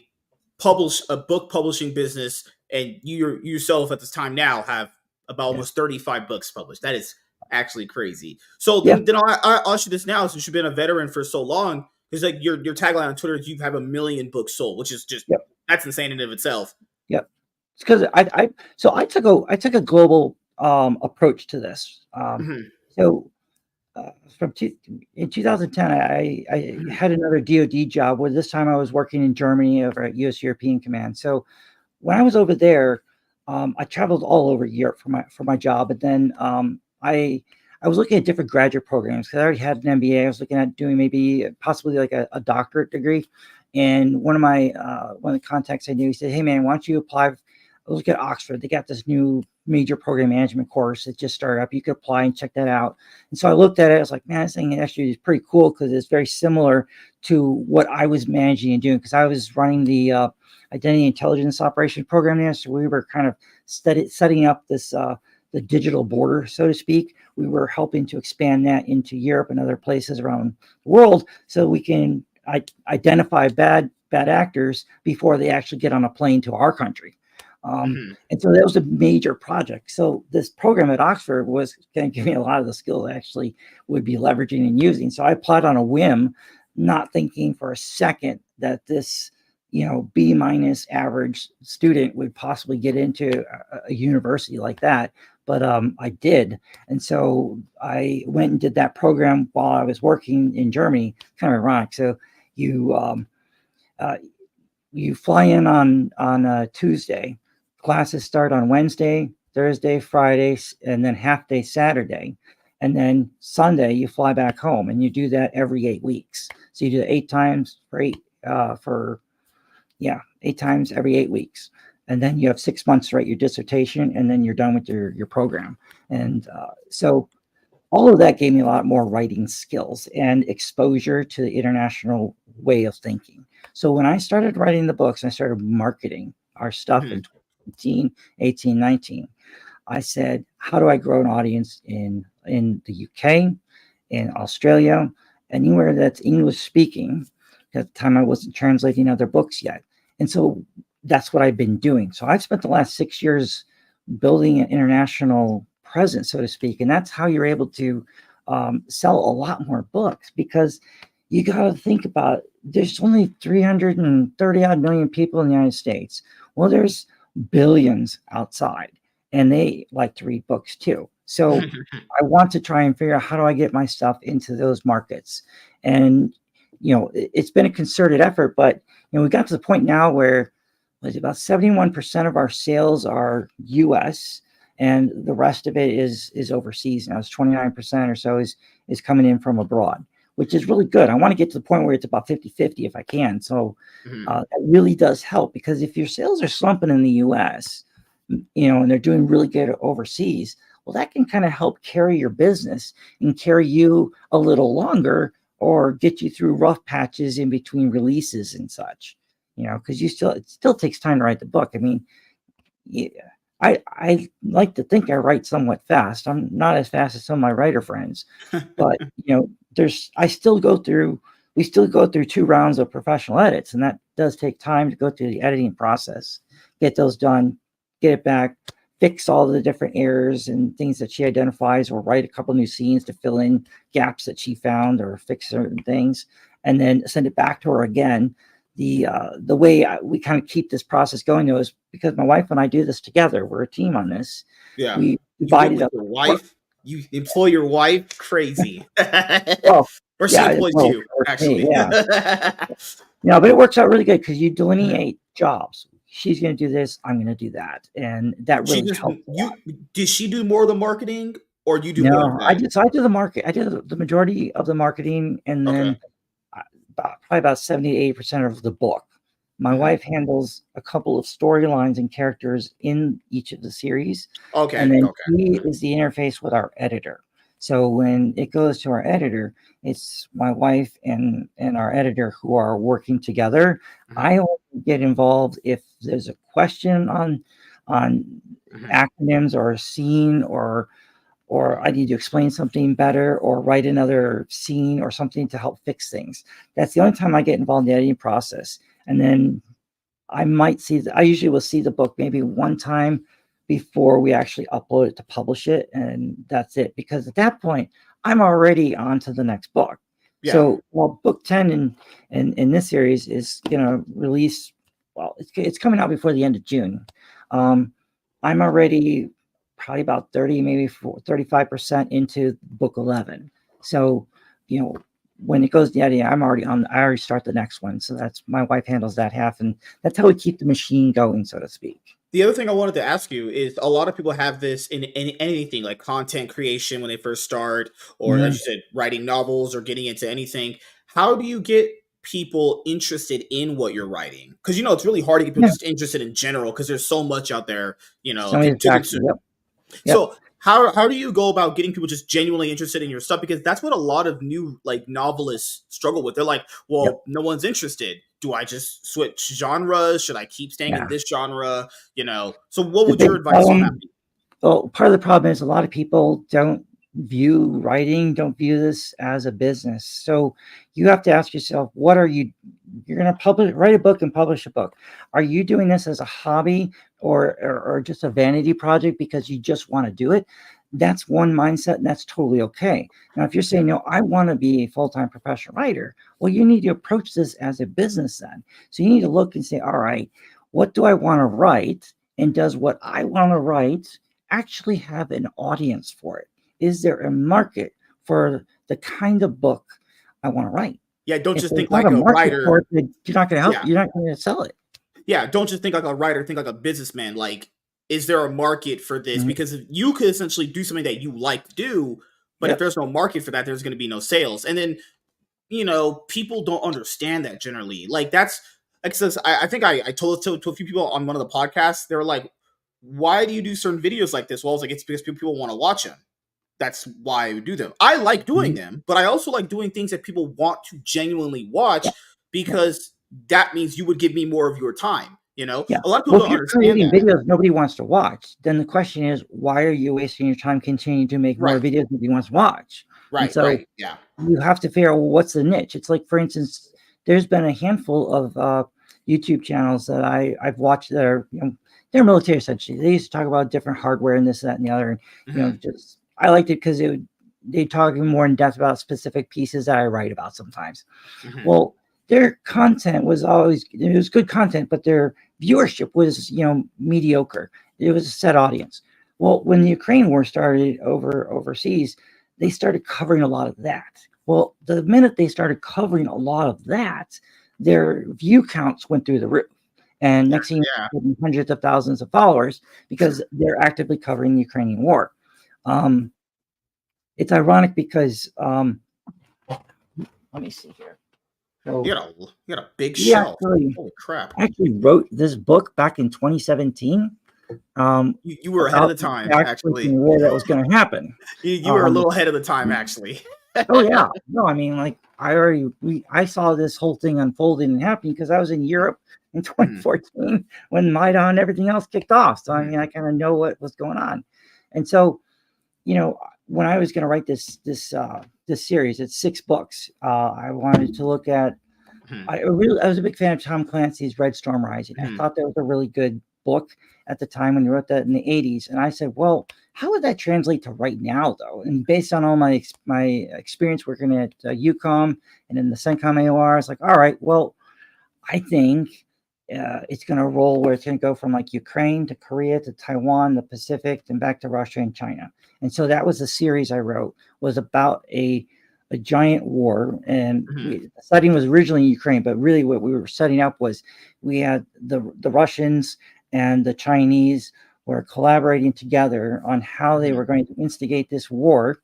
book publishing business, and you yourself at this time now have about Yeah. almost 35 books published. That is actually crazy. So Yeah. then I'll ask you this now, since you've been a veteran for so long, because like your tagline on Twitter is you have 1 million books sold, which is just Yep. that's insane in and of itself. Yep. It's because I took a global approach to this. Mm-hmm. So from in 2010, I Mm-hmm. had another DoD job where this time I was working in Germany over at U.S. European Command. So when I was over there, I traveled all over Europe for my job, and then I was looking at different graduate programs because I already had an MBA. I was looking at doing maybe possibly like a doctorate degree. And one of the contacts I knew, he said, "Hey man, why don't you apply? Look at Oxford. They got this new major program management course that just started up. You could apply and check that out." And so I looked at it. I was like, "Man, this thing actually is pretty cool because it's very similar to what I was managing and doing because I was running the identity intelligence operation program there. So we were kind of setting up this the digital border, so to speak. We were helping to expand that into Europe and other places around the world so we can identify bad actors before they actually get on a plane to our country. Mm-hmm. And so that was a major project. So this program at Oxford was going to give me a lot of the skills I actually would be leveraging and using. So I applied on a whim, not thinking for a second that this, B minus average student would possibly get into a university like that. But I did. And so I went and did that program while I was working in Germany. Kind of ironic. So you uh, you fly in on a Tuesday. Classes start on Wednesday, Thursday, Friday, and then half day Saturday. And then Sunday you fly back home, and you do that every 8 weeks. So you do it 8 times for 8 times every 8 weeks. And then you have 6 months to write your dissertation, and then you're done with your program. And so all of that gave me a lot more writing skills and exposure to the international way of thinking. So when I started writing the books, I started marketing our stuff Mm-hmm. in 2017, 18, 19. I said, how do I grow an audience in the UK, in Australia, anywhere that's English speaking? At the time, I wasn't translating other books yet. And so that's what I've been doing. So I've spent the last 6 years building an international presence, so to speak. And that's how you're able to sell a lot more books because you got to think about there's only 330 odd million people in the United States. Well, there's billions outside, and they like to read books too. So I want to try and figure out how do I get my stuff into those markets. And it's been a concerted effort, but we got to the point now where about 71% of our sales are US and the rest of it is overseas. Now it's 29% or so is coming in from abroad, which is really good. I want to get to the point where it's about 50-50 if I can. So Mm-hmm. that really does help because if your sales are slumping in the US, and they're doing really good overseas, well, that can kind of help carry your business and carry you a little longer or get you through rough patches in between releases and such, because it still takes time to write the book. I mean, yeah, I like to think I write somewhat fast. I'm not as fast as some of my writer friends, but we still go through 2 rounds of professional edits, and that does take time to go through the editing process, get those done, get it back, fix all the different errors and things that she identifies, or write a couple new scenes to fill in gaps that she found or fix certain things, and then send it back to her again. The way we kind of keep this process going though is because my wife and I do this together. We're a team on this. Yeah. We You do divide it it with up. your wife? You employ your wife? Crazy. Well, Or she yeah, employs well, you, for me, actually. yeah. But it works out really good because you delineate jobs. She's going to do this. I'm going to do that, and that She really just helps a lot. you did she do more of the marketing or you do more of No, that? I do the market. I did the majority of the marketing, and Okay. then probably about 70 to 80% of the book. My Mhm. wife handles a couple of storylines and characters in each of the series, and Okay. then Okay. he is the interface with our editor. So when it goes to our editor, it's my wife and our editor who are working together. Mhm. I only get involved if there's a question on acronyms or a scene, or I need to explain something better or write another scene or something to help fix things. That's the only time I get involved in the editing process. And then I usually will see the book maybe one time before we actually upload it to publish it. And that's it. Because at that point, I'm already on to the next book. Yeah. So while book 10 in this series is going to release, well, it's coming out before the end of June. I'm already probably about 30, maybe 35% into book 11. So, when it goes to the editing, I already start the next one. So that's, my wife handles that half, and that's how we keep the machine going, so to speak. The other thing I wanted to ask you is, a lot of people have this in anything like content creation when they first start, or as you said, writing novels or getting into anything. How do you get people interested in what you're writing? Because it's really hard to get people just interested in general, because there's so much out there, to consume. So how do you go about getting people just genuinely interested in your stuff? Because that's what a lot of new novelists struggle with. They're like, well, no one's interested. Do I just switch genres? Should I keep staying in this genre? So what would your advice on that be? Well, part of the problem is a lot of people don't view this as a business. So you have to ask yourself, you're going to write a book and publish a book. Are you doing this as a hobby or just a vanity project because you just want to do it? That's one mindset, and that's totally okay. Now, if you're saying, no, I want to be a full-time professional writer, well, you need to approach this as a business then. So you need to look and say, all right, what do I want to write? And does what I want to write actually have an audience for it? Is there a market for the kind of book I want to write? Yeah, don't just think like a writer. You're not going to help. You're not going to sell it. Yeah, don't just think like a writer. Think like a businessman. Like, is there a market for this? Because you could essentially do something that you like to do, but if there's no market for that, there's going to be no sales. And then, people don't understand that generally. Like, that's, I think I told it to a few people on one of the podcasts. They were like, why do you do certain videos like this? Well, I was like, it's because people want to watch them. That's why I do them. I like doing them, but I also like doing things that people want to genuinely watch, because that means you would give me more of your time. A lot of people don't understand that. Videos nobody wants to watch. Then the question is, why are you wasting your time continuing to make more videos nobody wants to watch? Right. So you have to figure out, well, what's the niche. It's like, for instance, there's been a handful of YouTube channels that I've watched that are, they're military essentially. They used to talk about different hardware and this, that, and the other. And, I liked it because they talk more in depth about specific pieces that I write about sometimes. Well, their content was good content, but their viewership was, mediocre. It was a set audience. Well, when the Ukraine war started overseas, they started covering a lot of that. Well, the minute they started covering a lot of that, their view counts went through the roof. And next thing you know, hundreds of thousands of followers, because they're actively covering the Ukrainian war. It's ironic because let me see here. So, you got a big shelf. Holy crap! I actually wrote this book back in 2017. You were ahead of the time, actually. That was going to happen. You were a little ahead of the time, actually. Oh yeah, no, I mean, like I saw this whole thing unfolding and happening because I was in Europe in 2014 when Maidan and everything else kicked off. So I mean, I kind of know what was going on, and so, when I was going to write this series, it's 6 books. I wanted to look at. I was a big fan of Tom Clancy's Red Storm Rising. I thought that was a really good book at the time when he wrote that in the 80s. And I said, well, how would that translate to right now, though? And based on all my experience working at UCOM and in the CENTCOM AOR, I was like, all right, well, I think it's going to roll where it's going to go from like Ukraine to Korea to Taiwan, the Pacific, and back to Russia and China. And so that was the series I wrote, was about a giant war. And the setting was originally Ukraine, but really what we were setting up was we had the Russians and the Chinese were collaborating together on how they were going to instigate this war.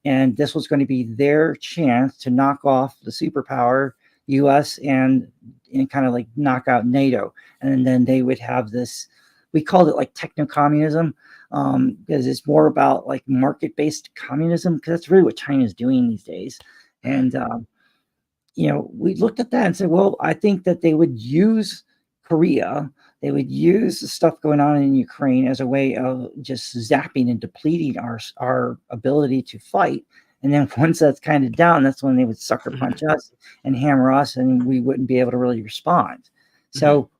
And this was going to be their chance to knock off the superpower US and kind of like knock out NATO. And then they would have this, we called it like techno-communism, because it's more about like market-based communism, because that's really what China is doing these days. And, we looked at that and said, well, I think that they would use Korea. They would use the stuff going on in Ukraine as a way of just zapping and depleting our ability to fight. And then once that's kind of down, that's when they would sucker punch us and hammer us, and we wouldn't be able to really respond. So,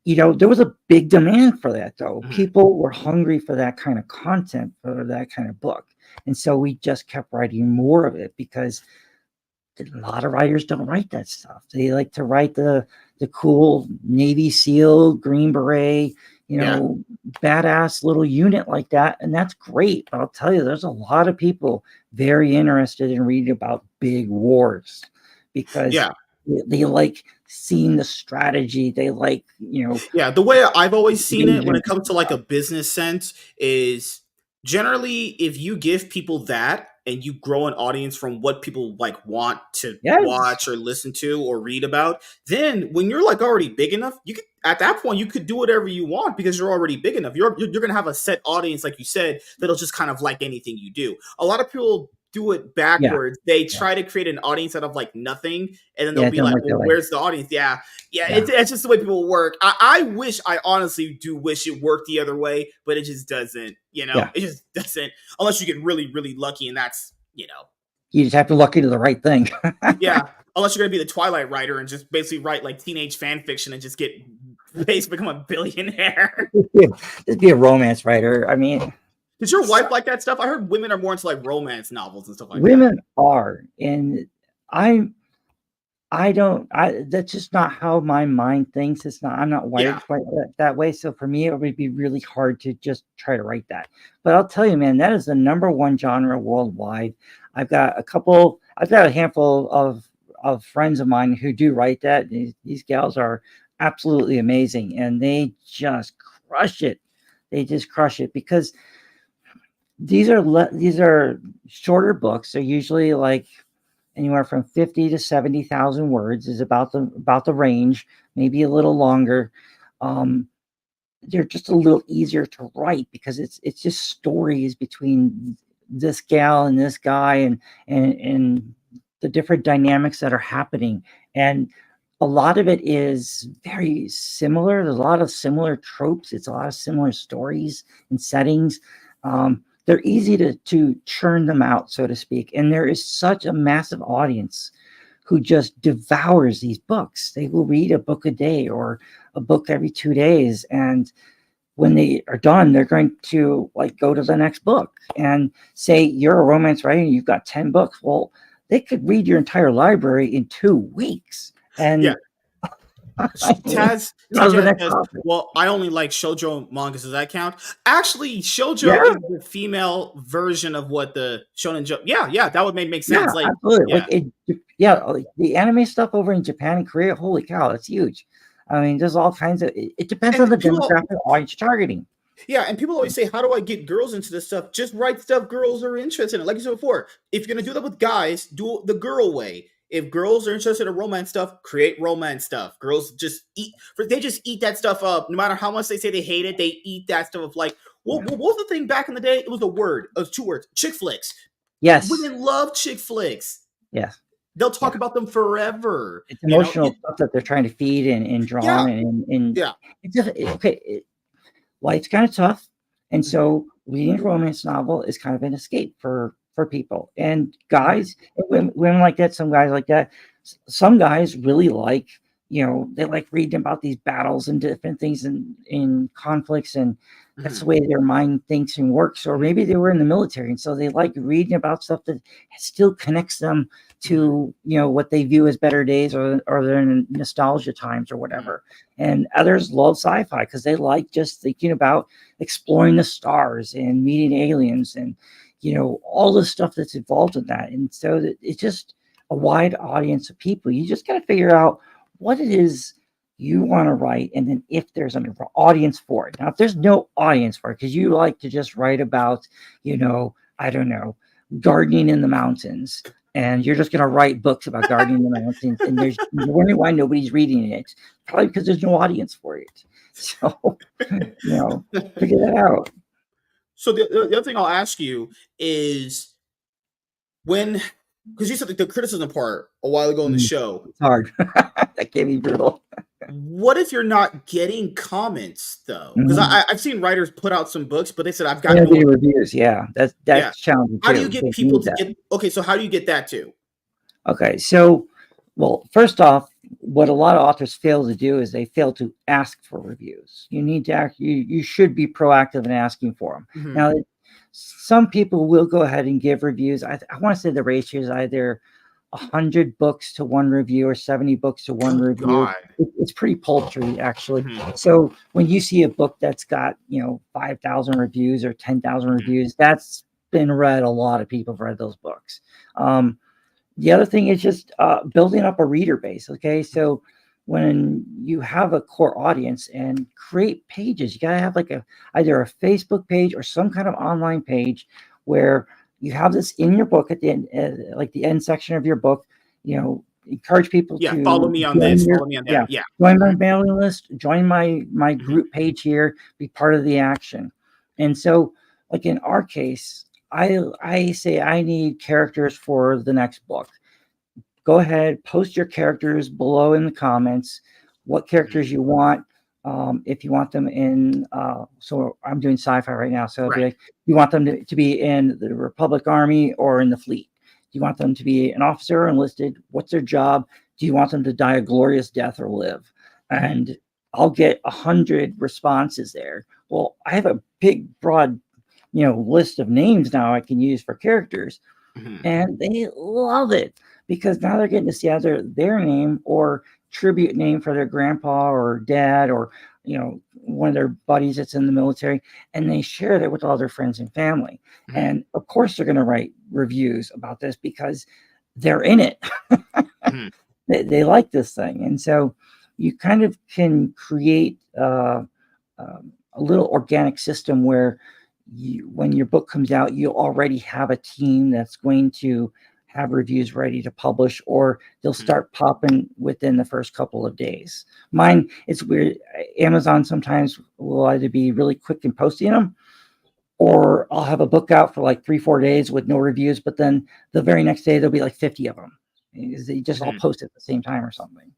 there was a big demand for that, though. People were hungry for that kind of content, for that kind of book. And so we just kept writing more of it because a lot of writers don't write that stuff. They like to write the cool Navy SEAL, Green Beret, badass little unit like that. And that's great. But I'll tell you, there's a lot of people very interested in reading about big wars because they like seeing the strategy. They like, the way I've always seen it when it comes to like a business sense is generally if you give people that and you grow an audience from what people like want to watch or listen to or read about, then when you're like already big enough, you could at that point you could do whatever you want because you're already big enough. You're gonna have a set audience, like you said, that'll just kind of like anything you do. A lot of people do it backwards. They try to create an audience out of like nothing, and then they'll be like, well, where's the audience? It's just the way people work. I honestly do wish it worked the other way, but it just doesn't. It just doesn't unless you get really, really lucky, and that's you just have to lucky to the right thing. Unless you're gonna be the Twilight writer and just basically write like teenage fan fiction and just basically become a billionaire. Just be a romance writer. I mean, does your wife like that stuff? I heard women are more into like romance novels and stuff like that. Women are, and that's just not how my mind thinks. I'm not wired quite that way. So for me, it would be really hard to just try to write that. But I'll tell you, man, that is the #1 genre worldwide. I've got a handful of friends of mine who do write that. These gals are absolutely amazing, and they just crush it. They just crush it because these are shorter books. They're usually like anywhere from 50 to 70,000 words is about the range, maybe a little longer. They're just a little easier to write because it's just stories between this gal and this guy and the different dynamics that are happening. And a lot of it is very similar. There's a lot of similar tropes. It's a lot of similar stories and settings. They're easy to churn them out, so to speak. And there is such a massive audience who just devours these books. They will read a book a day or a book every 2 days. And when they are done, they're going to like go to the next book and say, you're a romance writer and you've got 10 books. Well, they could read your entire library in 2 weeks. And Taz, well, I only like shoujo mangas. Does that count? Actually, shoujo is the female version of what the shonen jump. That would make sense. Yeah, absolutely. Like the anime stuff over in Japan and Korea. Holy cow, that's huge. I mean, there's all kinds of. It depends on the demographic audience targeting. Yeah, and people always say, how do I get girls into this stuff? Just write stuff girls are interested in. Like you said before, if you're gonna do that with guys, do it the girl way. If girls are interested in romance stuff, create romance stuff. Girls just eat that stuff up. No matter how much they say they hate it, they eat that stuff up. Like, what was the thing back in the day? It was a word. It was 2 words. Chick flicks. Yes. Women love chick flicks. Yes. They'll talk about them forever. It's emotional stuff that they're trying to feed and draw and it's just life's kind of tough. And so reading a romance novel is kind of an escape for people. And guys, women like that, some guys like that. Some guys really like, they like reading about these battles and different things in conflicts, and that's the way their mind thinks and works. Or maybe they were in the military, and so they like reading about stuff that still connects them to, what they view as better days or their nostalgia times or whatever. And others love sci-fi because they like just thinking about exploring the stars and meeting aliens and, all the stuff that's involved in that. And so it's just a wide audience of people. You just got to figure out what it is you want to write, and then if there's an audience for it. Now, if there's no audience for it, because you like to just write about, I don't know, gardening in the mountains, and you're just going to write books about gardening in the mountains, and you're wondering why nobody's reading it, probably because there's no audience for it. So, figure that out. So the other thing I'll ask you is, when because you said the criticism part a while ago in the show. It's hard. That can be brutal. What if you're not getting comments though? Because I've seen writers put out some books, but they said I've got no reviews. Yeah, that's challenging too. How do you get people to get? Okay, so how do you get that too? Okay, so well, first off, what a lot of authors fail to do is they fail to ask for reviews. You need to you should be proactive in asking for them. Mm-hmm. Now, some people will go ahead and give reviews. I want to say the ratio is either 100 books to one review or 70 books to one review. It's pretty paltry, actually. Mm-hmm. So when you see a book that's got 5,000 reviews or 10,000 reviews, that's been read. A lot of people have read those books. The other thing is just building up a reader base. Okay, so when you have a core audience and create pages, you gotta have like either a Facebook page or some kind of online page where you have this in your book at the end, like the end section of your book. Encourage people to follow me on this, follow me on that. Yeah, join my mailing list, join my group page here, be part of the action. And so, like in our case, I say I need characters for the next book. Go ahead, post your characters below in the comments, what characters you want. If you want them in, so I'm doing sci-fi right now. So it'll be like, you want them to be in the Republic Army or in the fleet? Do you want them to be an officer or enlisted? What's their job? Do you want them to die a glorious death or live? And I'll get 100 responses there. Well, I have a big, broad list of names now I can use for characters, and they love it because now they're getting to see either their name or tribute name for their grandpa or dad or one of their buddies that's in the military, and they share that with all their friends and family. And of course they're going to write reviews about this because they're in it. They like this thing, and so you kind of can create a little organic system where when your book comes out, you'll already have a team that's going to have reviews ready to publish, or they'll start popping within the first couple of days. Mine, it's weird. Amazon sometimes will either be really quick in posting them, or I'll have a book out for like 3-4 days with no reviews, but then the very next day there'll be like 50 of them. They just all post at the same time or something.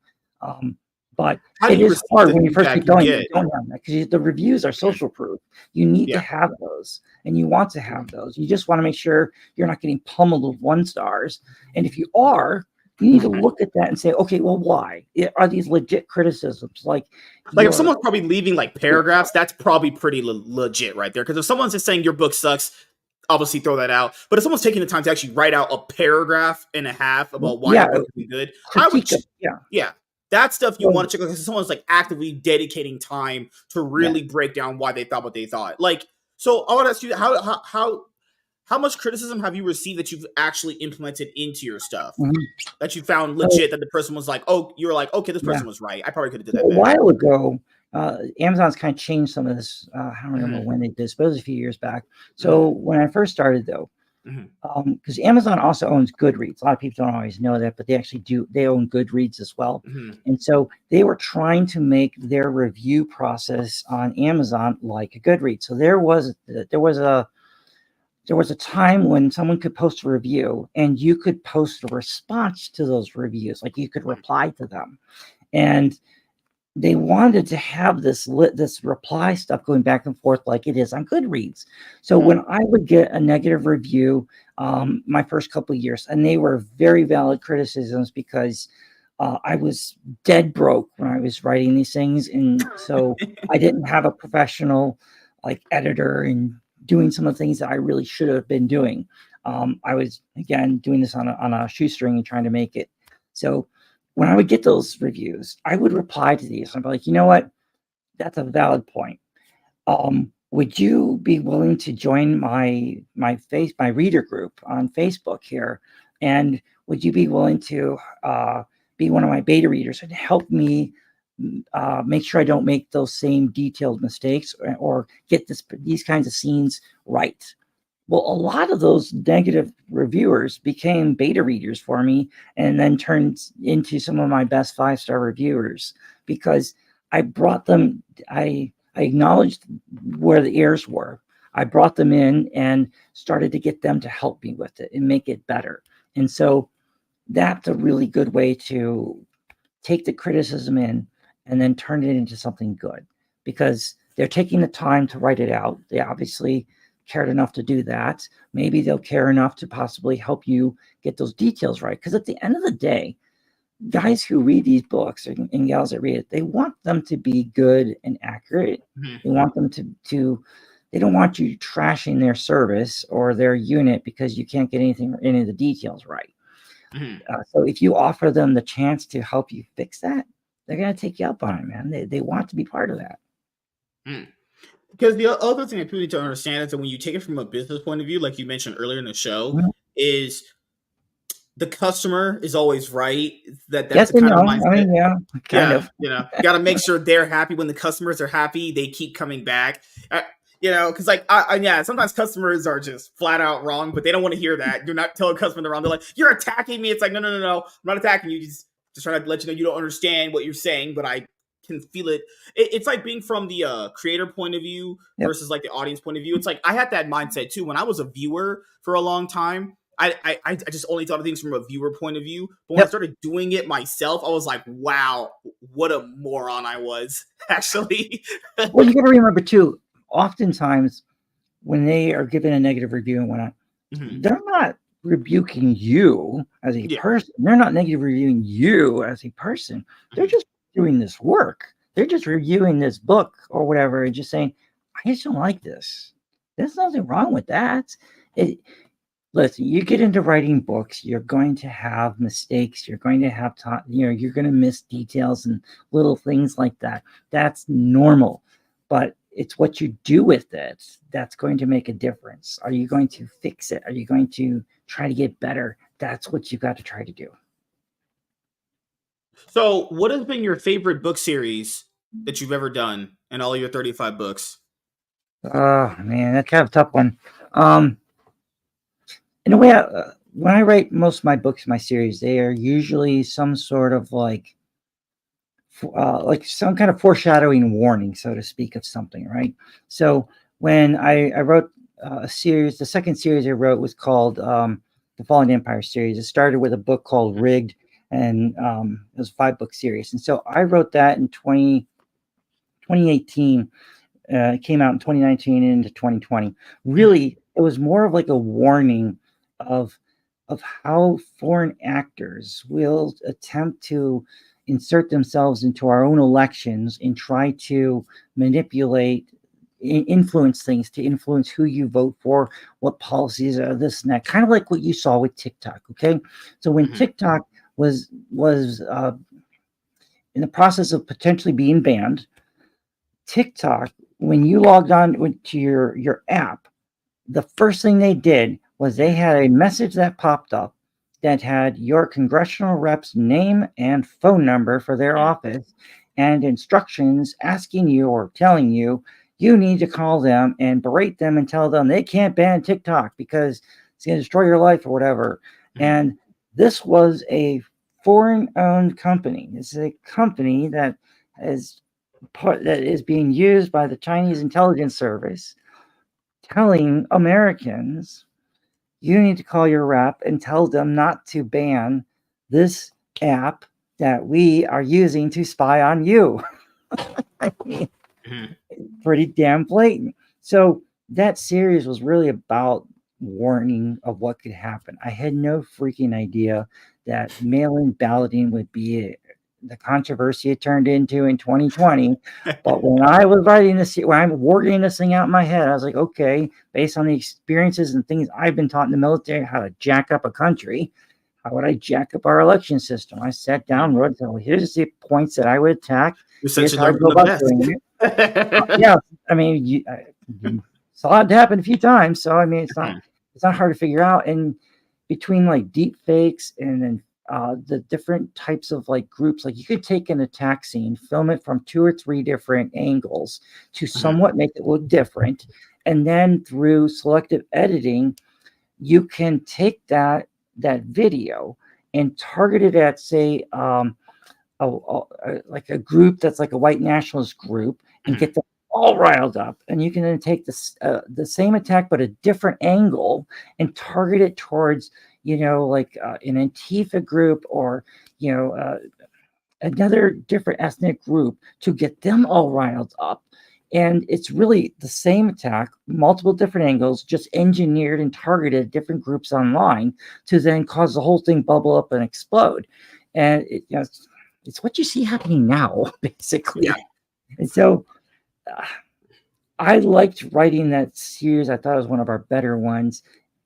But it is hard when you first get going. You don't have that because the reviews are social proof. You need to have those, and you want to have those. You just want to make sure you're not getting pummeled with 1 stars. And if you are, you need to look at that and say, okay, well, why? Are these legit criticisms? Like if someone's probably leaving like paragraphs, that's probably pretty legit right there. Because if someone's just saying your book sucks, obviously throw that out. But if someone's taking the time to actually write out a paragraph and a half about why your book would be good, I would that stuff you want to check because someone's like actively dedicating time to really break down why they thought what they thought. Like, so I want to ask you, how much criticism have you received that you've actually implemented into your stuff that you found legit, that the person was like, oh, you were like, okay, this person was right. I probably could have did that better. A while ago, Amazon's kind of changed some of this. I don't remember when they did this, but it was a few years back. So when I first started though, because Amazon also owns Goodreads. A lot of people don't always know that, but they actually do. They own Goodreads as well. And so they were trying to make their review process on Amazon like a Goodreads. So there was a time when someone could post a review and you could post a response to those reviews. Like you could reply to them. And they wanted to have this reply stuff going back and forth like it is on Goodreads. So when I would get a negative review, my first couple of years, and they were very valid criticisms because I was dead broke when I was writing these things. And so I didn't have a professional like editor and doing some of the things that I really should have been doing. I was, again, doing this on a shoestring and trying to make it. So when I would get those reviews, I would reply to these. I'd be like, you know what? That's a valid point. Would you be willing to join my reader group on Facebook here? And would you be willing to be one of my beta readers and help me make sure I don't make those same detailed mistakes or get these kinds of scenes right? Well, a lot of those negative reviewers became beta readers for me and then turned into some of my best 5-star reviewers because I brought them, I acknowledged where the errors were. I brought them in and started to get them to help me with it and make it better. And so that's a really good way to take the criticism in and then turn it into something good, because they're taking the time to write it out. They obviously cared enough to do that. Maybe they'll care enough to possibly help you get those details right. Because at the end of the day, guys who read these books and gals that read it, they want them to be good and accurate. Mhm. They want them to they don't want you trashing their service or their unit because you can't get any of the details right. Mhm. So if you offer them the chance to help you fix that, they're going to take you up on it, man. They want to be part of that. Mm. Because the other thing that people need to understand is that when you take it from a business point of view, like you mentioned earlier in the show, Mhm. is the customer is always right. That's Yes the and kind of no. I mindset. mean, yeah, kind Yeah, of. got to make sure they're happy. When the customers are happy, they keep coming back. Because like, yeah, sometimes customers are just flat out wrong, but they don't want to hear that. Do not tell a customer they're wrong. They're like, "You're attacking me." It's like, no, no, no, no. I'm not attacking you. Just trying to let you know you don't understand what you're saying, but I can feel it. It's like being from the creator point of view Yep. versus like the audience point of view. It's like I had that mindset too when I was a viewer for a long time. I just only thought of things from a viewer point of view. But when I Yep. started doing it myself, I was like, wow, what a moron I was, actually. Well, you got to remember too, oftentimes when they are given a negative review and whatnot, Mhm. they're not rebuking you as a Yeah. person. They're not negative reviewing you as a person. They're Mhm. just doing this work. They're just reviewing this book or whatever and just saying, I just don't like this. There's nothing wrong with that. It, listen, you get into writing books, you're going to have mistakes. You're going to have, you're going to miss details and little things like that. That's normal. But it's what you do with it that's going to make a difference. Are you going to fix it? Are you going to try to get better? That's what you've got to try to do. So, what has been your favorite book series that you've ever done in all your 35 books? Oh man, that's kind of a tough one. Um, in a way, when I write most of my books, my series, they are usually some sort of like some kind of foreshadowing warning, so to speak, of something, right? So when I wrote a series, the second series I wrote was called the Fallen Empire series. It started with a book called Rigged, and it was a 5-book series. And so I wrote that in 2018. It came out in 2019 and into 2020. Really, it was more of like a warning of how foreign actors will attempt to insert themselves into our own elections and try to manipulate, influence things, to influence who you vote for, what policies are this and that. Kind of like what you saw with TikTok. Okay, so when Mhm. TikTok was in the process of potentially being banned, TikTok, when you logged on to your app, the first thing they did was they had a message that popped up that had your congressional rep's name and phone number for their Mhm. office and instructions asking you or telling you you need to call them and berate them and tell them they can't ban TikTok because it's going to destroy your life or whatever. Mhm. And this was a foreign owned company. This is a company is that is being used by the Chinese intelligence service, telling Americans, you need to call your rep and tell them not to ban this app that we are using to spy on you. I mean, Mhm. pretty damn blatant. So that series was really about warning of what could happen. I had no freaking idea that mail-in balloting would be the controversy it turned into in 2020. But when I was writing this, when I'm working this thing out in my head, I was like, okay, based on the experiences and things I've been taught in the military, how to jack up a country, how would I jack up our election system? I sat down, wrote down, well, here's the points that I would attack. You Here's essentially how I learned from go the about best. doing it. Yeah, I mean, you saw it happen a few times, so I mean, it's not hard to figure out. And between like deep fakes and then the different types of like groups, like you could take an attack scene, film it from 2 or 3 different angles to Mhm. somewhat make it look different, and then through selective editing, you can take that video and target it at, say, like a group that's like a white nationalist group, and Mhm. get them all riled up. And you can then take the same attack but a different angle and target it towards like an Antifa group or, another different ethnic group to get them all riled up. And it's really the same attack, multiple different angles, just engineered and targeted different groups online to then cause the whole thing bubble up and explode. And it's what you see happening now, basically. Yeah. And so I liked writing that series. I thought it was one of our better ones.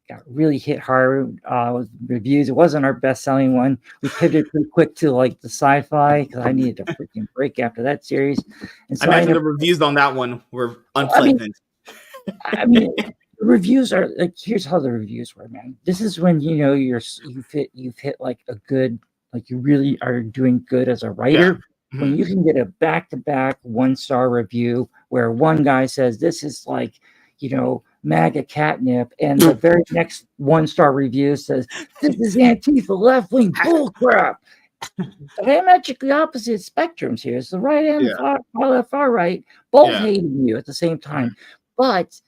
Got really hit hard with reviews. It wasn't our best-selling one. We pivoted pretty quick to like the sci-fi because I needed a freaking break after that series. And so I imagine the reviews on that one were unpleasant. I mean, the reviews are like, here's how the reviews were, man. This is when you've hit like a good, like you really are doing good as a writer. Yeah. When you can get a back-to-back 1-star review where one guy says this is like, MAGA catnip, and the very next 1-star review says this is Antifa left-wing bullcrap. Diametrically opposite spectrums here. It's the right and the far right, both hating you at the same time. But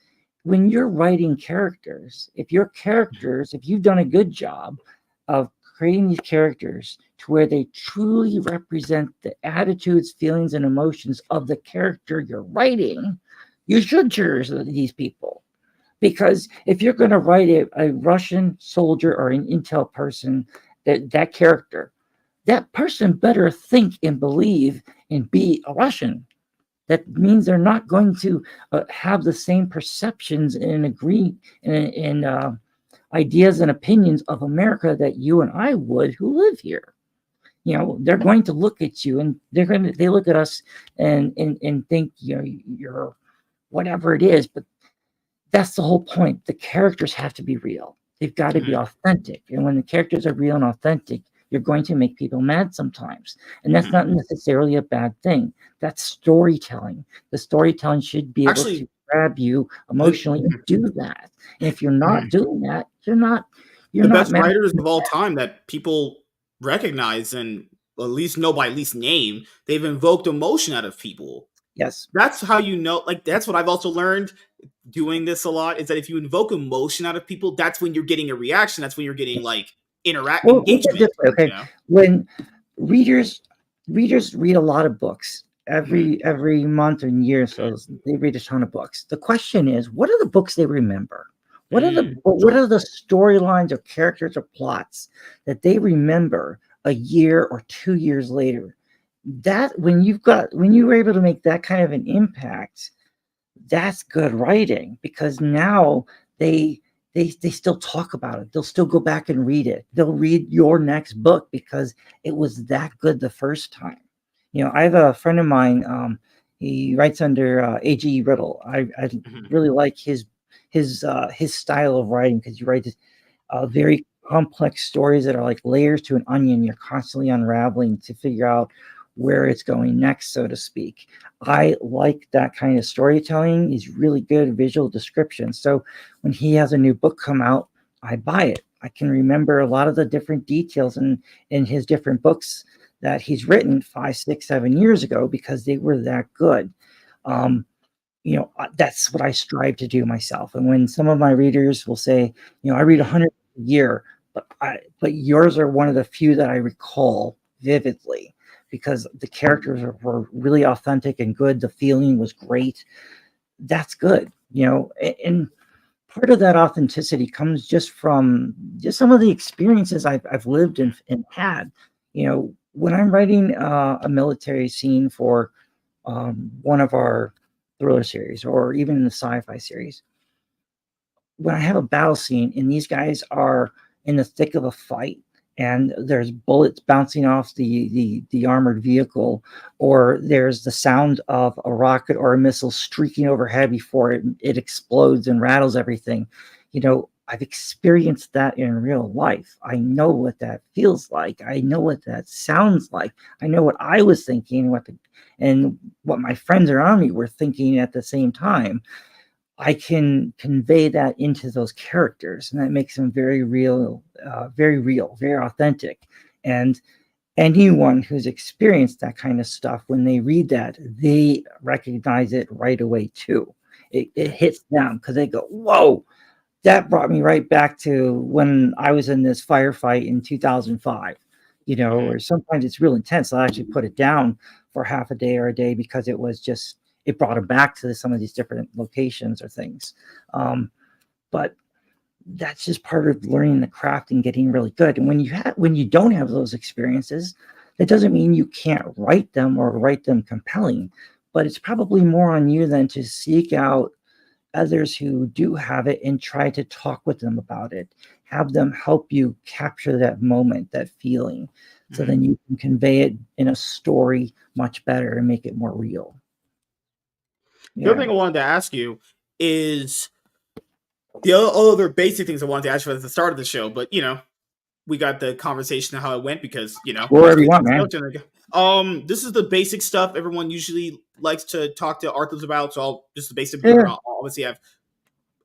when you're writing characters, if you've done a good job of creating these characters to where they truly represent the attitudes, feelings, and emotions of the character you're writing, you should choose these people. Because if you're going to write a Russian soldier or an intel person, that character, that person better think and believe and be a Russian. That means they're not going to have the same perceptions and agree in ideas and opinions of America that you and I would who live here. They're going to look at you and they look at us and think you're whatever it is, but that's the whole point. The characters have to be real. They've got to be authentic. And when the characters are real and authentic, you're going to make people mad sometimes. And that's not necessarily a bad thing. That's storytelling. The storytelling should be able to grab you emotionally and do that. And if you're not doing that, you're not the best writers of all time that people recognize and at least know by at least name, they've invoked emotion out of people. Yes. That's how that's what I've also learned doing this a lot, is that if you invoke emotion out of people, that's when you're getting a reaction. That's when you're getting engagement. Okay. When readers read a lot of books every month and year, so they read a ton of books. The question is, what are the books they remember? What are the storylines or characters or plots that they remember a year or 2 years later? That when you were able to make that kind of an impact, that's good writing, because now they still talk about it. They'll still go back and read it. They'll read your next book because it was that good the first time. I have a friend of mine. He writes under A.G. Riddle. I really like his style of writing, because he writes very complex stories that are like layers to an onion. You're constantly unraveling to figure out where it's going next, so to speak. I like that kind of storytelling. He's really good visual description. So when he has a new book come out, I buy it. I can remember a lot of the different details in his different books that he's written 5, 6, 7 years ago, because they were that good. That's what I strive to do myself. And when some of my readers will say, I read 100 a year, but yours are one of the few that I recall vividly, because the characters were really authentic and good. The feeling was great. That's good, and part of that authenticity comes just from some of the experiences I've lived and had. When I'm writing a military scene for one of our thriller series, or even in the sci-fi series, when I have a battle scene and these guys are in the thick of a fight, and there's bullets bouncing off the armored vehicle, or there's the sound of a rocket or a missile streaking overhead before it explodes and rattles everything. I've experienced that in real life. I know what that feels like. I know what that sounds like. I know what I was thinking, and what my friends around me were thinking at the same time. I can convey that into those characters, and that makes them very real, very authentic. And anyone who's experienced that kind of stuff, when they read that, they recognize it right away too. It hits them, because they go, whoa, that brought me right back to when I was in this firefight in 2005, or sometimes it's real intense. I actually put it down for half a day or a day because it brought them back to some of these different locations or things. But that's just part of learning the craft and getting really good. And when you don't have those experiences, that doesn't mean you can't write them or write them compelling, but it's probably more on you than to seek out others who do have it and try to talk with them about it. Have them help you capture that moment, that feeling, so then you can convey it in a story much better and make it more real. The other thing I wanted to ask you is the other basic things I wanted to ask you at the start of the show, but we got the conversation of how it went because wherever you want, man. This is the basic stuff everyone usually likes to talk to authors about. So just the basic. I'll obviously have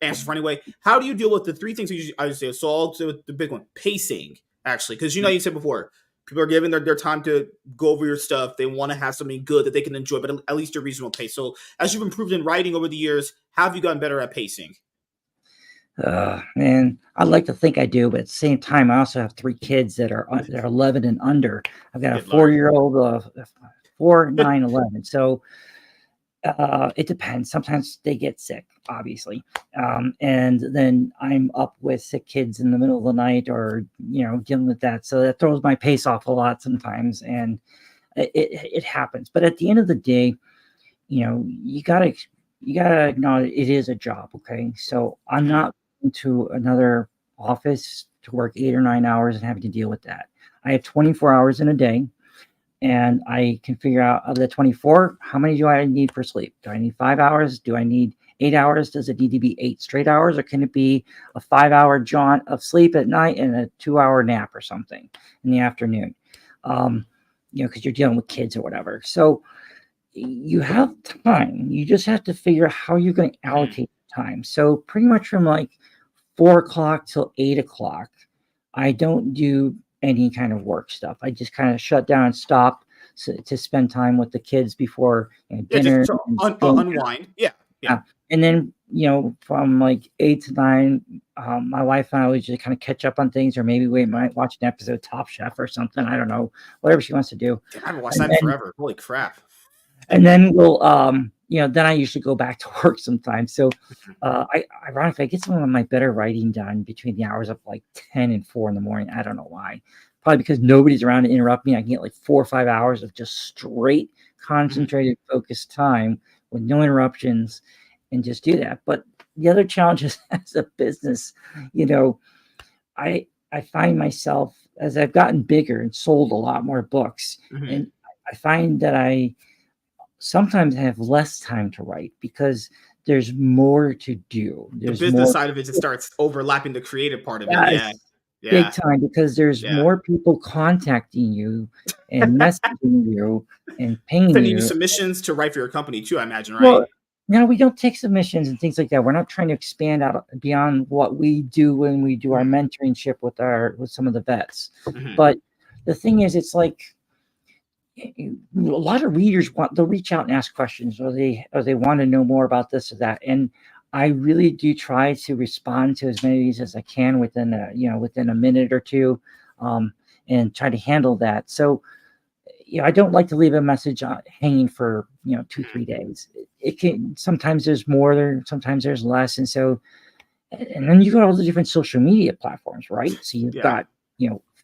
answers for anyway. How do you deal with the three things I would say? So I'll do the big one, pacing. Actually, because you said before, people are giving their time to go over your stuff. They want to have something good that they can enjoy, but at least a reasonable pace. So as you've improved in writing over the years, how have you gotten better at pacing? Man, I'd like to think I do, but at the same time, I also have 3 kids that are 11 and under. I've got a 4-year-old, 4, 9, 11. So it depends. Sometimes they get sick, obviously, and then I'm up with sick kids in the middle of the night, or dealing with that. So that throws my pace off a lot sometimes, and it happens. But at the end of the day, you gotta acknowledge it is a job. Okay, so I'm not into another office to work 8 or 9 hours and having to deal with that. I have 24 hours in a day, and I can figure out of the 24, how many do I need for sleep? Do I need 5 hours? Do I need 8 hours? Does it need to be 8 straight hours, or can it be a 5-hour jaunt of sleep at night and a 2-hour nap or something in the afternoon? Because you're dealing with kids or whatever. So you have time. You just have to figure out how you're going to allocate time. So pretty much from like 4 o'clock till 8 o'clock, I don't do any kind of work stuff. I just kind of shut down and stop to spend time with the kids before dinner. Just unwind. Yeah. And then, from like 8 to 9, my wife and I would just kind of catch up on things, or maybe we might watch an episode of Top Chef or something. I don't know, whatever she wants to do. I haven't watched that in forever. Holy crap. And then we'll, then I usually go back to work sometimes. So, ironically, I get some of my better writing done between the hours of like 10 and 4 in the morning. I don't know why. Probably because nobody's around to interrupt me. I can get like 4 or 5 hours of just straight, concentrated, focused time with no interruptions, and just do that. But the other challenge is, as a business, I find myself, as I've gotten bigger and sold a lot more books, and I find that I sometimes have less time to write because there's more to do. There's the business side of it just starts overlapping the creative part of it. Yeah. Big time, because there's more people contacting you and messaging you and paying sending you submissions to write for your company too, I imagine, right? Well, no, we don't take submissions and things like that. We're not trying to expand out beyond what we do when we do our mentorship with some of the vets. But the thing is, it's like a lot of readers they'll reach out and ask questions, or they want to know more about this or that. And I really do try to respond to as many of these as I can within a minute or two, and try to handle that. So, I don't like to leave a message hanging for 2-3 days. It can sometimes there's more there, sometimes there's less, and so, and then you've got all the different social media platforms, right? So you've got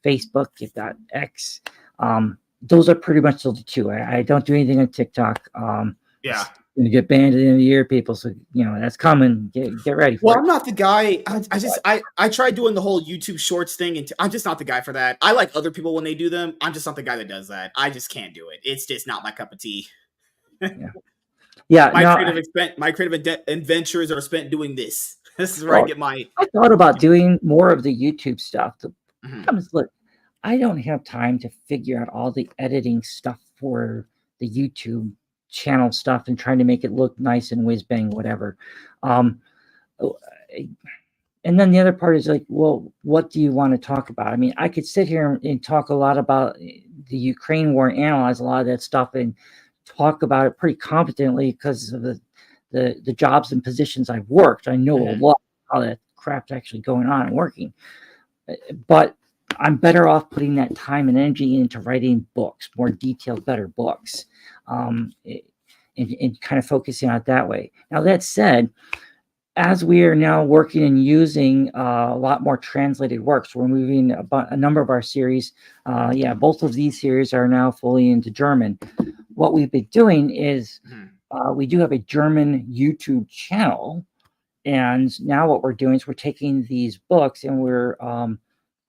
Facebook, you've got X. Those are pretty much the 2. I don't do anything on TikTok. Going to get banned at the end of the year, people. So that's coming. Get ready for it. Well, I'm not the guy. I tried doing the whole YouTube Shorts thing, and I'm just not the guy for that. I like other people when they do them. I'm just not the guy that does that. I just can't do it. It's just not my cup of tea. My creative adventures are spent doing this. This is where I get my. I thought about doing more of the YouTube stuff. Look, I don't have time to figure out all the editing stuff for the YouTube channel stuff and trying to make it look nice and whiz bang, whatever. And then the other part is like, well, what do you want to talk about? I mean, I could sit here and talk a lot about the Ukraine war and analyze a lot of that stuff and talk about it pretty competently because of the jobs and positions I've worked. I know a lot how that crap's actually going on and working. But I'm better off putting that time and energy into writing books, more detailed, better books, and kind of focusing on it that way. Now, that said, as we are now working and using a lot more translated works, we're moving a number of our series. Both of these series are now fully into German. What we've been doing is we do have a German YouTube channel. And now what we're doing is we're taking these books and we're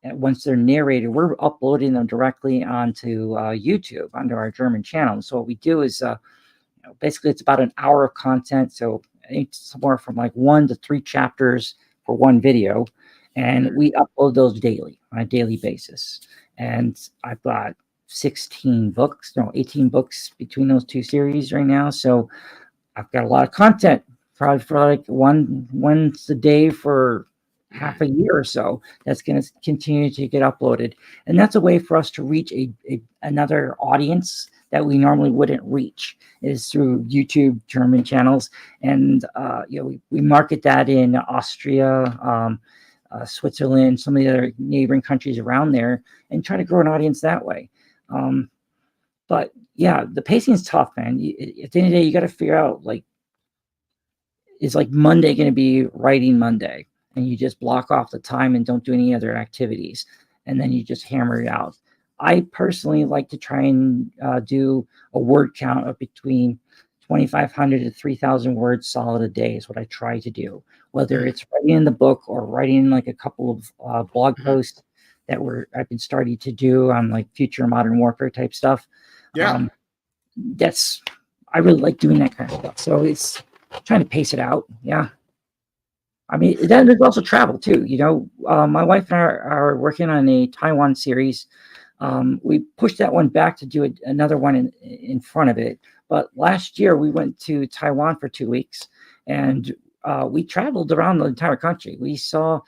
once they're narrated, we're uploading them directly onto YouTube, onto our German channel. So what we do is basically it's about an hour of content. So I think somewhere from like 1 to 3 chapters for one video. And we upload those daily on a daily basis. And I've got 18 books between those two series right now. So I've got a lot of content, probably for like once a day for half a year or so. That's going to continue to get uploaded. And that's a way for us to reach another audience that we normally wouldn't reach, is through YouTube German channels. And we market that in Austria, Switzerland, some of the other neighboring countries around there, and try to grow an audience that way. But yeah, the pacing is tough, man. At the end of the day, you got to figure out, like, is like Monday going to be writing Monday, and you just block off the time and don't do any other activities, and then you just hammer it out. I personally like to try and do a word count of between 2,500 to 3,000 words solid a day is what I try to do, whether it's writing in the book or writing like a couple of blog posts that I've been starting to do on like future modern warfare type stuff. I really like doing that kind of stuff. So it's trying to pace it out. Yeah. I mean, then there's also travel too. My wife and I are working on a Taiwan series. We pushed that one back to do another one in front of it. But last year we went to Taiwan for 2 weeks, and we traveled around the entire country. We saw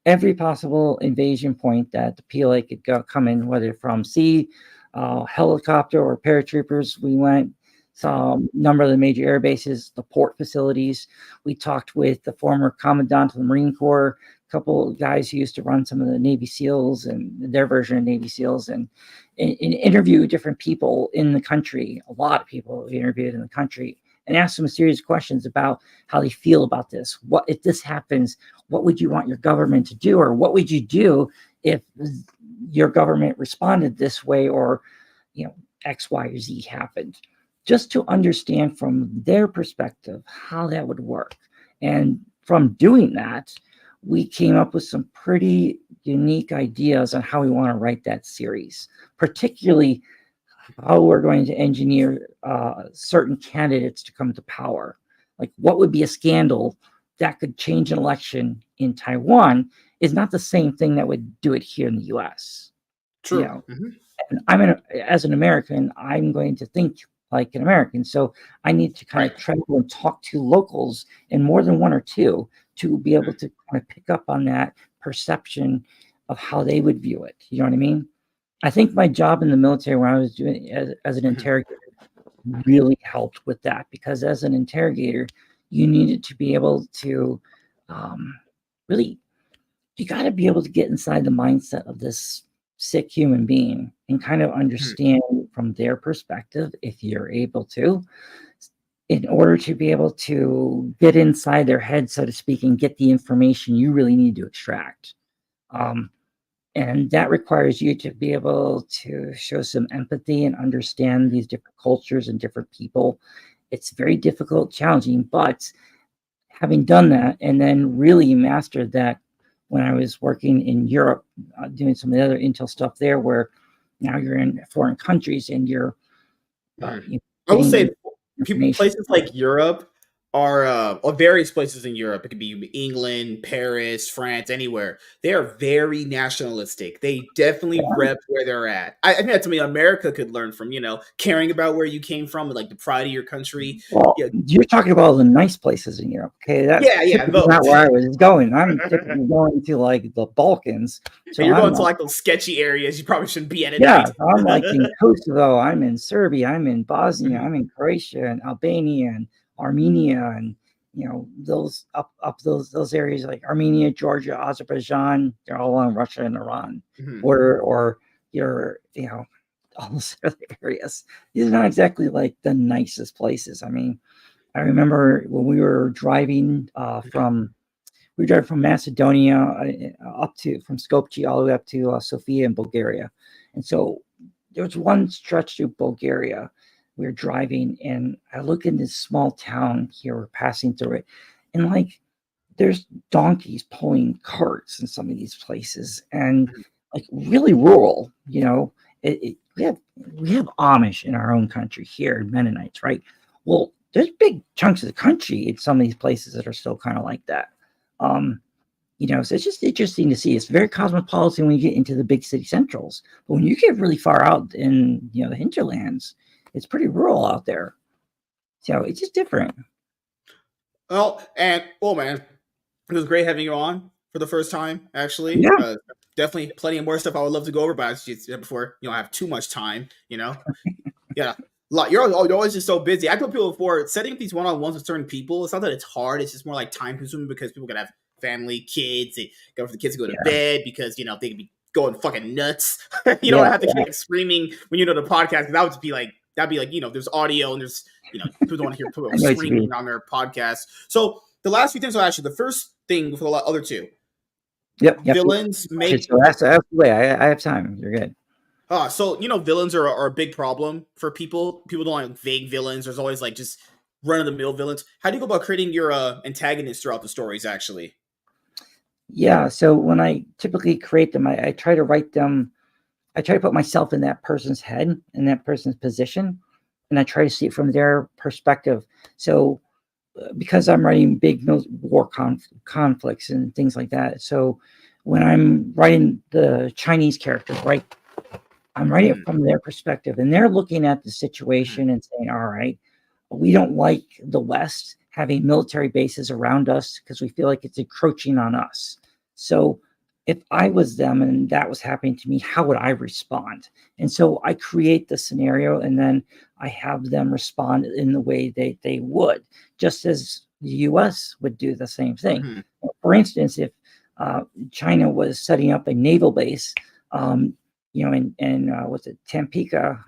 every possible invasion point that the PLA could come in, whether from sea, helicopter, or paratroopers. We went, saw a number of the major air bases, the port facilities. We talked with the former commandant of the Marine Corps, a couple of guys who used to run some of the Navy SEALs and their version of Navy SEALs, and interview different people in the country, a lot of people we interviewed in the country, and ask them a series of questions about how they feel about this. What if this happens? What would you want your government to do? Or what would you do if your government responded this way, or X, Y, or Z happened? Just to understand from their perspective how that would work. And from doing that, we came up with some pretty unique ideas on how we want to write that series, particularly how we're going to engineer certain candidates to come to power. Like, what would be a scandal that could change an election in Taiwan is not the same thing that would do it here in the U.S. True. And as an American, I'm going to think like an American. So I need to kind of travel and talk to locals, and more than one or two, to be able to kind of pick up on that perception of how they would view it. You know what I mean? I think my job in the military, when I was doing as an interrogator, really helped with that, because as an interrogator, you needed to be able to you got to be able to get inside the mindset of this sick human being and kind of understand from their perspective, if you're able to, in order to be able to get inside their head, so to speak, and get the information you really need to extract. And that requires you to be able to show some empathy and understand these different cultures and different people. It's very difficult, challenging, but having done that and then really mastered that when I was working in Europe, doing some of the other intel stuff there, where now you're in foreign countries and you're I will say places like Europe are, or various places in Europe, it could be England, Paris, France, anywhere. They are very nationalistic. They definitely rep where they're at. I think that's something America could learn from, caring about where you came from, and like the pride of your country. Well, you're talking about the nice places in Europe, okay? That's not where I was going. I'm typically going to like the Balkans. So you're going to like those sketchy areas you probably shouldn't be in at night. I'm like in Kosovo, I'm in Serbia, I'm in Bosnia, I'm in Croatia and Albania and Armenia, and those up those areas like Armenia, Georgia, Azerbaijan, they're all on Russia and Iran border, or all those other areas. These are not exactly like the nicest places. I mean, I remember when we were driving from Macedonia from Skopje all the way up to Sofia in Bulgaria. And so there was one stretch through Bulgaria. We were driving, and I look in this small town here, we're passing through it, and like there's donkeys pulling carts in some of these places, and like really rural, we have Amish in our own country here, Mennonites, right? Well, there's big chunks of the country in some of these places that are still kind of like that. So it's just interesting to see. It's very cosmopolitan when you get into the big city centrals, but when you get really far out in the hinterlands, it's pretty rural out there. So it's just different. Well, man, it was great having you on for the first time. Actually, yeah. Definitely plenty of more stuff I would love to go over, but before I have too much time. Yeah. You're always just so busy. I told people before, setting up these one-on-ones with certain people, it's not that it's hard, it's just more like time consuming because people gotta have family, kids, they go for the kids to go to bed because they could be going fucking nuts. You don't have to keep screaming when the podcast, because that'd be like there's audio and there's people don't want to hear people screaming on their podcast. So the last few things I'll ask you, the first thing for the other two. Yep. Villains make so that's the way. I have time. You're good. So villains are a big problem for people. People don't like vague villains. There's always like just run of the mill villains. How do you go about creating your antagonists throughout the stories? Actually, yeah. So when I typically create them, I try to write them. I try to put myself in that person's head, in that person's position, and I try to see it from their perspective. So because I'm writing big war conflicts and things like that, so when I'm writing the Chinese characters, right, I'm writing it from their perspective, and they're looking at the situation and saying, all right, we don't like the West having military bases around us because we feel like it's encroaching on us. So if I was them and that was happening to me, how would I respond? And so I create the scenario, and then I have them respond in the way they would, just as the U.S. would do the same thing. For instance, if China was setting up a naval base, in what's it, Tampico,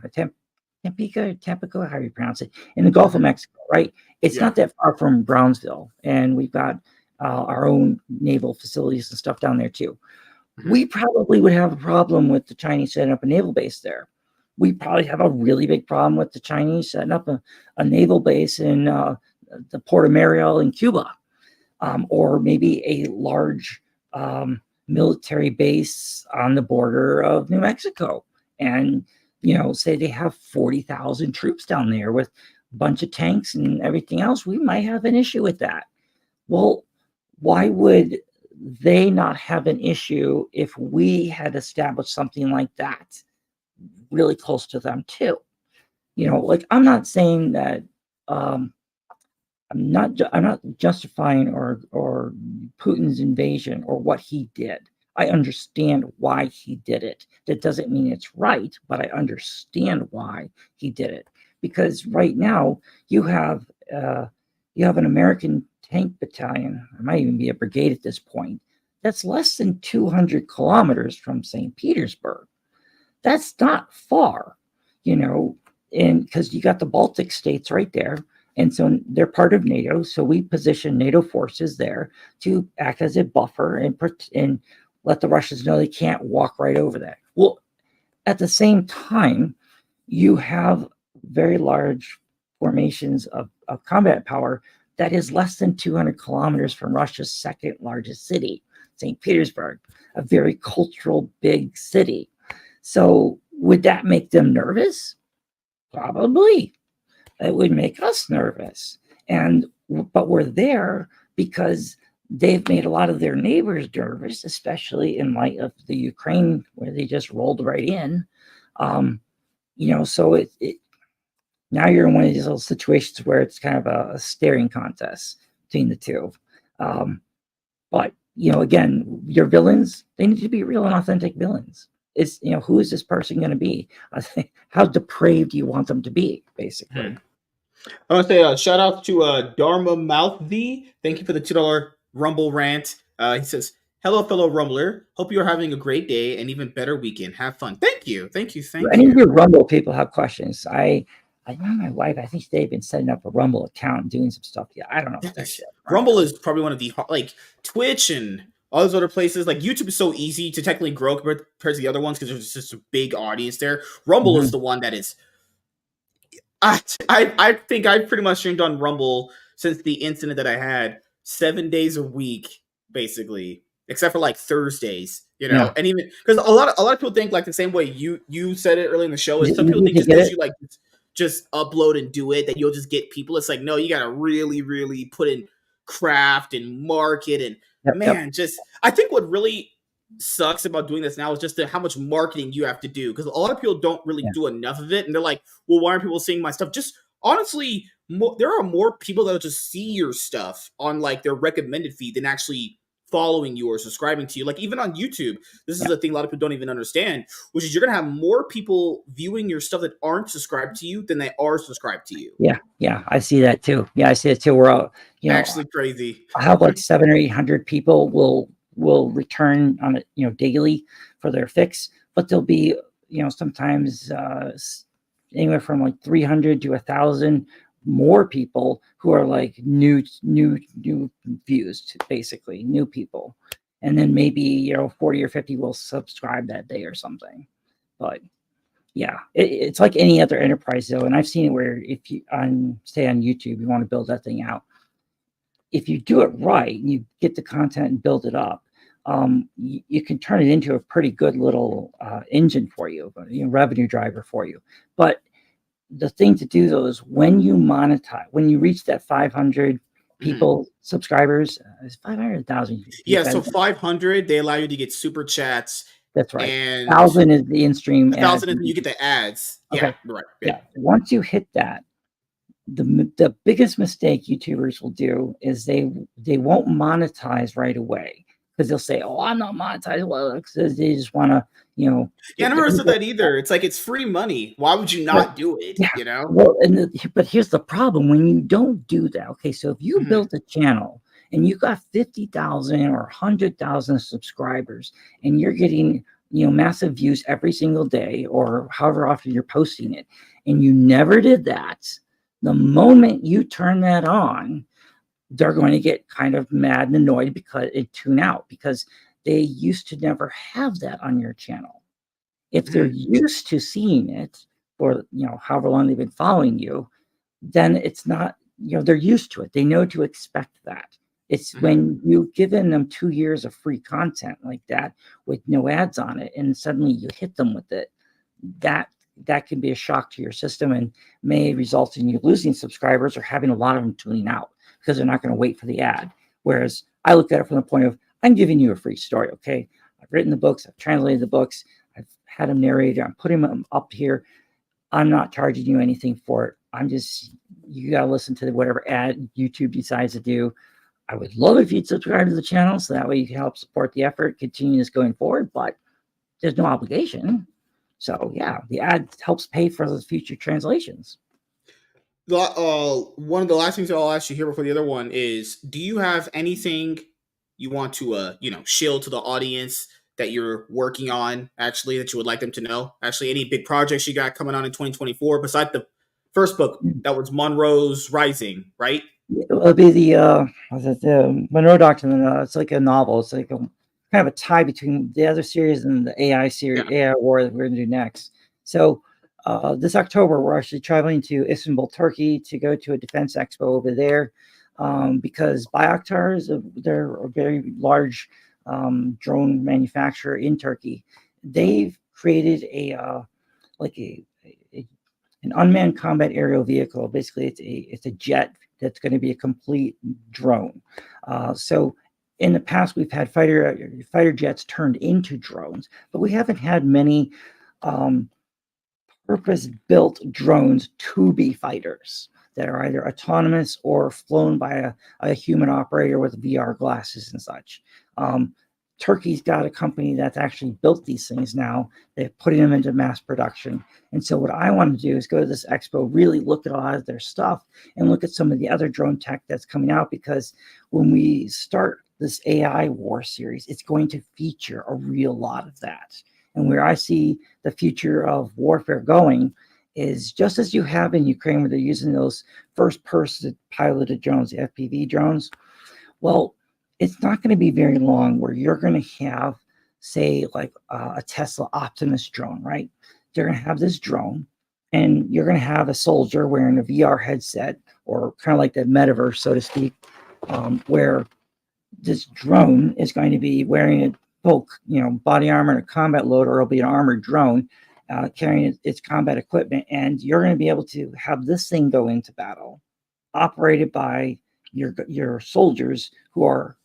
Tampico, how do you pronounce it? In the Gulf of Mexico, right? It's not that far from Brownsville, and we've got our own naval facilities and stuff down there too. We probably would have a problem with the Chinese setting up a naval base there. We probably have a really big problem with the Chinese setting up a naval base in the Port of Mariel in Cuba, or maybe a large military base on the border of New Mexico. And, say they have 40,000 troops down there with a bunch of tanks and everything else. We might have an issue with that. Well, why would they not have an issue if we had established something like that really close to them too? I'm not saying that I'm not justifying or Putin's invasion or what he did. I understand why he did it. That doesn't mean it's right, but I understand why he did it. Because right now you have an American tank battalion, it might even be a brigade at this point, that's less than 200 kilometers from St. Petersburg. That's not far, and because you got the Baltic states right there. And so they're part of NATO. So we position NATO forces there to act as a buffer and let the Russians know they can't walk right over that. Well, at the same time, you have very large formations of combat power that is less than 200 kilometers from Russia's second largest city, St. Petersburg, a very cultural big city. So would that make them nervous? Probably. It would make us nervous. But we're there because they've made a lot of their neighbors nervous, especially in light of the Ukraine, where they just rolled right in. So now you're in one of these little situations where it's kind of a staring contest between the two. But again, your villains, they need to be real and authentic villains. It's who is this person going to be? How depraved do you want them to be, basically? I want to say shout out to Dharma Mouth V. Thank you for the $2 Rumble rant. He says, "Hello, fellow Rumbler. Hope you are having a great day and even better weekend. Have fun." Thank you, thank you, Do thank any of you. your Rumble people have questions? I know my wife. I think they've been setting up a Rumble account and doing some stuff. Yeah, I don't know what that shit. Rumble is probably one of the like Twitch and all those other places. Like YouTube is so easy to technically grow compared to the other ones because there's just a big audience there. Rumble is the one that is. I think I've pretty much streamed on Rumble since the incident that I had 7 days a week, basically, except for like Thursdays, Yeah. and even because a lot of people think like the same way you said it early in the show is Is it some people easy think to just get because it? you like just upload and do it that you'll just get people. It's like no, you gotta really really put in craft and market and Yep. man, just I think what really sucks about doing this now is just how much marketing you have to do because a lot of people don't really Yeah. do enough of it and they're like well why aren't people seeing my stuff just honestly there are more people that'll just see your stuff on like their recommended feed than actually following you or subscribing to you like even on YouTube this is Yeah. a thing a lot of people don't even understand which is you're gonna have more people viewing your stuff that aren't subscribed to you than they are subscribed to you. Yeah. I see that too. Yeah, I see it too. We're all, Actually crazy. I have like 700 or 800 people will return on it, daily for their fix, but there'll be, sometimes anywhere from like 300 to 1,000 more people who are like new views, basically new people, and then maybe 40 or 50 will subscribe that day or something. But yeah, it's like any other enterprise though, and I've seen it where if you say on YouTube you want to build that thing out, if you do it right and you get the content and build it up, you can turn it into a pretty good little engine for you, revenue driver for you. But the thing to do though is when you monetize, when you reach that 500 people, subscribers, it's 500,000. Yeah, so 500 they allow you to get super chats. That's right. And 1,000 is the in-stream ads. 1,000 and you get the ads. Okay. Yeah, right. Yeah. Once you hit that, the biggest mistake YouTubers will do is they won't monetize right away because they'll say, "Oh, I'm not monetized." Well, because they just want to, Yeah, I never understood that either. It's like it's free money. Why would you not do it? Yeah. Well, but here's the problem: when you don't do that, okay. So if you built a channel and you got 50,000 or 100,000 subscribers, and you're getting massive views every single day or however often you're posting it, and you never did that, the moment you turn that on, they're going to get kind of mad and annoyed because it tune out because they used to never have that on your channel. If they're used to seeing it for however long they've been following you, then it's not, they're used to it. They know to expect that. It's when you've given them 2 years of free content like that with no ads on it, and suddenly you hit them with it, that can be a shock to your system and may result in you losing subscribers or having a lot of them tuning out because they're not going to wait for the ad. Whereas I look at it from the point of, I'm giving you a free story, okay? I've written the books, I've translated the books, I've had them narrated, I'm putting them up here. I'm not charging you anything for it. You got to listen to whatever ad YouTube decides to do. I would love if you'd subscribe to the channel so that way you can help support the effort, continue this going forward, but there's no obligation. So yeah, the ad helps pay for the future translations. One of the last things I'll ask you here before the other one is: do you have anything you want to shield to the audience that you're working on? Actually, that you would like them to know? Actually, any big projects you got coming on in 2024 besides the first book that was Monroe's Rising, right? It'll be the Monroe Doctrine. It's like a novel. It's like kind of a tie between the other series and the AI series, AI War that we're going to do next. So this October, we're actually traveling to Istanbul, Turkey, to go to a defense expo over there because Bayraktar they're a very large drone manufacturer in Turkey. They've created an unmanned combat aerial vehicle. Basically, it's a jet that's going to be a complete drone. So in the past, we've had fighter jets turned into drones, but we haven't had many purpose-built drones to be fighters that are either autonomous or flown by a human operator with VR glasses and such. Turkey's got a company that's actually built these things now. They're putting them into mass production. And so what I want to do is go to this expo, really look at a lot of their stuff and look at some of the other drone tech that's coming out, because when we start this AI war series, it's going to feature a real lot of that. And where I see the future of warfare going is just as you have in Ukraine, where they're using those first-person piloted drones, the FPV drones. Well, it's not going to be very long where you're going to have, say, like a Tesla Optimus drone, right? They're going to have this drone, and you're going to have a soldier wearing a VR headset, or kind of like the metaverse, so to speak, where this drone is going to be wearing a full, body armor and a combat loader, or it'll be an armored drone carrying its combat equipment, and you're going to be able to have this thing go into battle, operated by your soldiers who are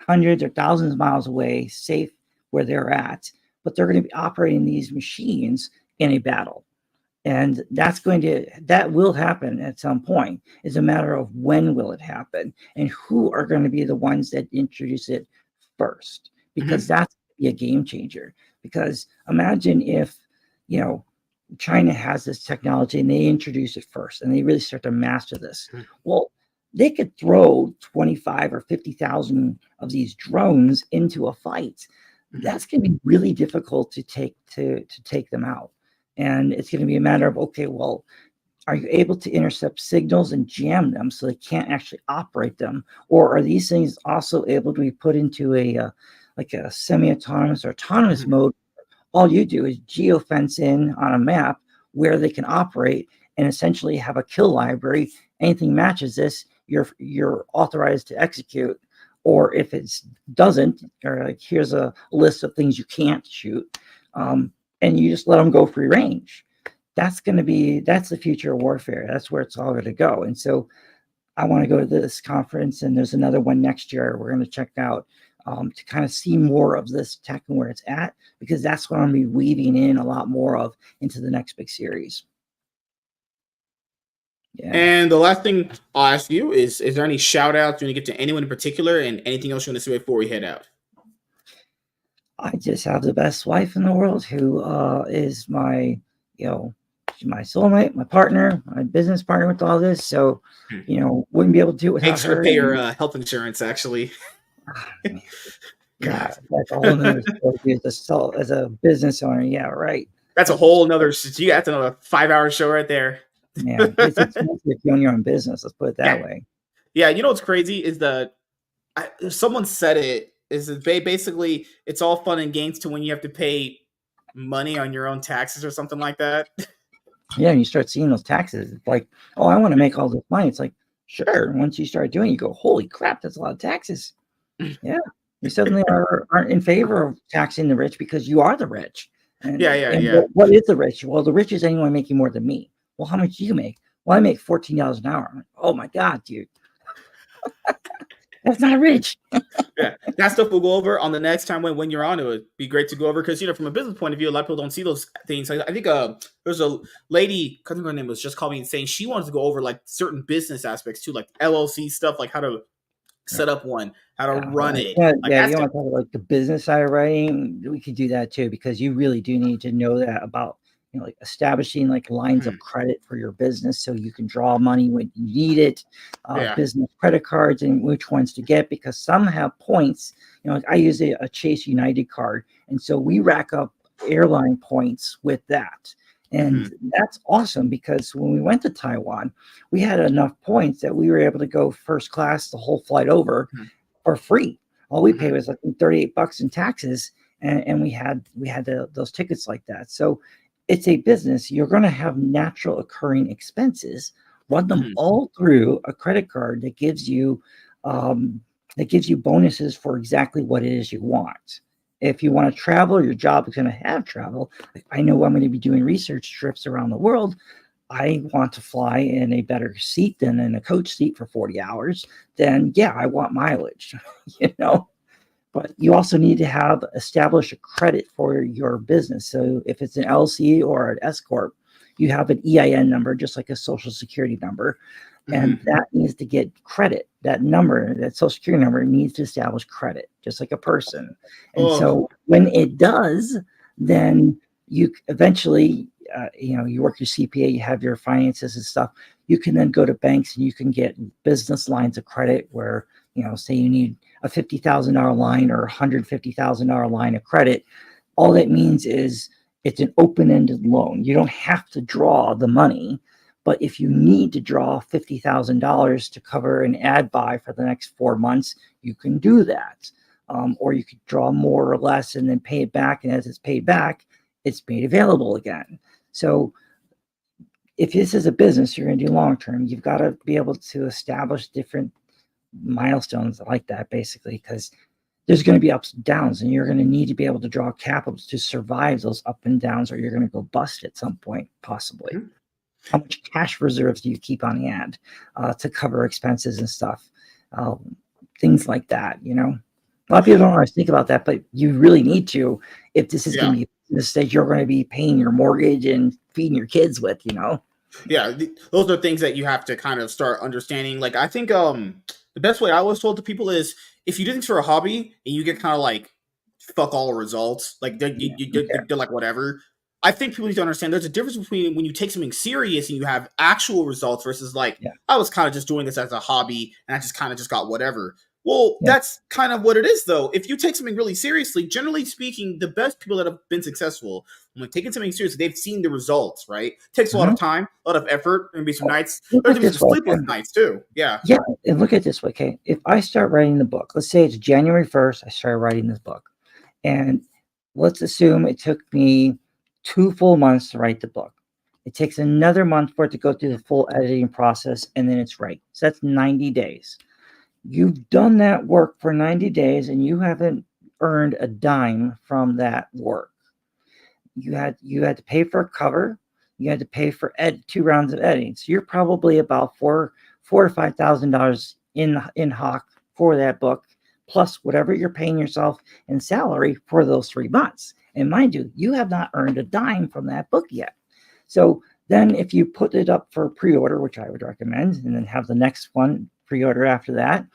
hundreds or thousands of miles away, safe where they're at, but they're going to be operating these machines in a battle. And that will happen at some point. It's a matter of when will it happen and who are going to be the ones that introduce it first, because that's a game changer. Because imagine if, China has this technology and they introduce it first and they really start to master this. Well, they could throw 25 or 50,000 of these drones into a fight. That's going to be really difficult to take them out. And it's going to be a matter of, okay, well, are you able to intercept signals and jam them so they can't actually operate them? Or are these things also able to be put into a semi-autonomous or autonomous mode? All you do is geofence in on a map where they can operate and essentially have a kill library. Anything matches this, you're authorized to execute. Or if it doesn't, or like here's a list of things you can't shoot, and you just let them go free range. That's the future of warfare. That's where it's all going to go. And so I want to go to this conference, and there's another one next year we're going to check out to kind of see more of this tech and where it's at, because that's what I'm going to be weaving in a lot more of into the next big series. Yeah. And the last thing I'll ask you is there any shout outs you want to get to anyone in particular, and anything else you want to say before we head out? I just have the best wife in the world, who is my, she's my soulmate, my partner, my business partner with all this. So, wouldn't be able to do it without Makes her. her. Pay your health insurance, actually. God, that's a whole nother story as a business owner. Yeah, right. That's a whole nother. That's another 5-hour show right there. Yeah, it's expensive if you own your own business. Let's put it that way. Yeah, you know what's crazy is someone said it. Is that basically it's all fun and games to when you have to pay money on your own taxes or something like that. Yeah, and you start seeing those taxes. It's like, oh, I want to make all this money. It's like, sure. Once you start doing it, you go, holy crap, that's a lot of taxes. Yeah, you suddenly aren't in favor of taxing the rich because you are the rich. And, yeah. What is the rich? Well, the rich is anyone making more than me. Well, how much do you make? Well, I make $14 an hour. I'm like, oh my God, dude. That's not rich. Yeah, that stuff we'll go over on the next time when you're on. It would be great to go over because, from a business point of view, a lot of people don't see those things. I think there's a lady, I think her name was just called me and saying she wanted to go over like certain business aspects too, like LLC stuff, like how to set up one, how to run it. You want to talk about like the business side of writing? We could do that too, because you really do need to know that about like establishing like lines of credit for your business so you can draw money when you need it, business credit cards and which ones to get, because some have points. Like I use a Chase United card, and so we rack up airline points with that. And that's awesome, because when we went to Taiwan, we had enough points that we were able to go first class the whole flight over for free. All we paid was like $38 in taxes, and we had those tickets like that. So it's a business. You're going to have natural occurring expenses. Run them all through a credit card that gives you bonuses for exactly what it is you want. If you want to travel, your job is going to have travel. I know I'm going to be doing research trips around the world. I want to fly in a better seat than in a coach seat for 40 hours. Then, I want mileage, But you also need to establish a credit for your business. So if it's an LLC or an S Corp, you have an EIN number, just like a social security number. And that needs to get credit. That number, that social security number, needs to establish credit, just like a person. And so when it does, then you eventually, you work your CPA, you have your finances and stuff. You can then go to banks and you can get business lines of credit where, say you need a $50,000 line or $150,000 line of credit. All that means is it's an open-ended loan. You don't have to draw the money. But if you need to draw $50,000 to cover an ad buy for the next 4 months, you can do that. Or you could draw more or less and then pay it back. And as it's paid back, it's made available again. So if this is a business you're going to do long-term, you've got to be able to establish different milestones like that, basically, because there's going to be ups and downs, and you're going to need to be able to draw capital to survive those up and downs, or you're going to go bust at some point, possibly. How much cash reserves do you keep on hand to cover expenses and stuff? Things like that, A lot of people don't always think about that, but you really need to if this is going to be the stage you're going to be paying your mortgage and feeding your kids with, Yeah, those are things that you have to kind of start understanding. Like, I think the best way I was told to people is if you do things for a hobby and you get kind of like fuck all results, like they're like whatever. I think people need to understand there's a difference between when you take something serious and you have actual results versus I was kind of just doing this as a hobby and I just kind of just got whatever. Well, that's kind of what it is, though. If you take something really seriously, generally speaking, the best people that have been successful, when taking something seriously, they've seen the results, right? It takes a lot of time, a lot of effort, and maybe some nights. There's going to be some sleepless nights, too. Yeah. Yeah, and look at it this way, okay? If I start writing the book, let's say it's January 1st, I started writing this book. And let's assume it took me 2 full months to write the book. It takes another month for it to go through the full editing process, and then it's right. So that's 90 days. You've done that work for 90 days, and you haven't earned a dime from that work. You had to pay for a cover. You had to pay for 2 rounds of editing. So you're probably about $4,000 to $5,000 in hock for that book, plus whatever you're paying yourself in salary for those 3 months. And mind you, you have not earned a dime from that book yet. So then if you put it up for pre-order, which I would recommend, and then have the next one pre-order after that,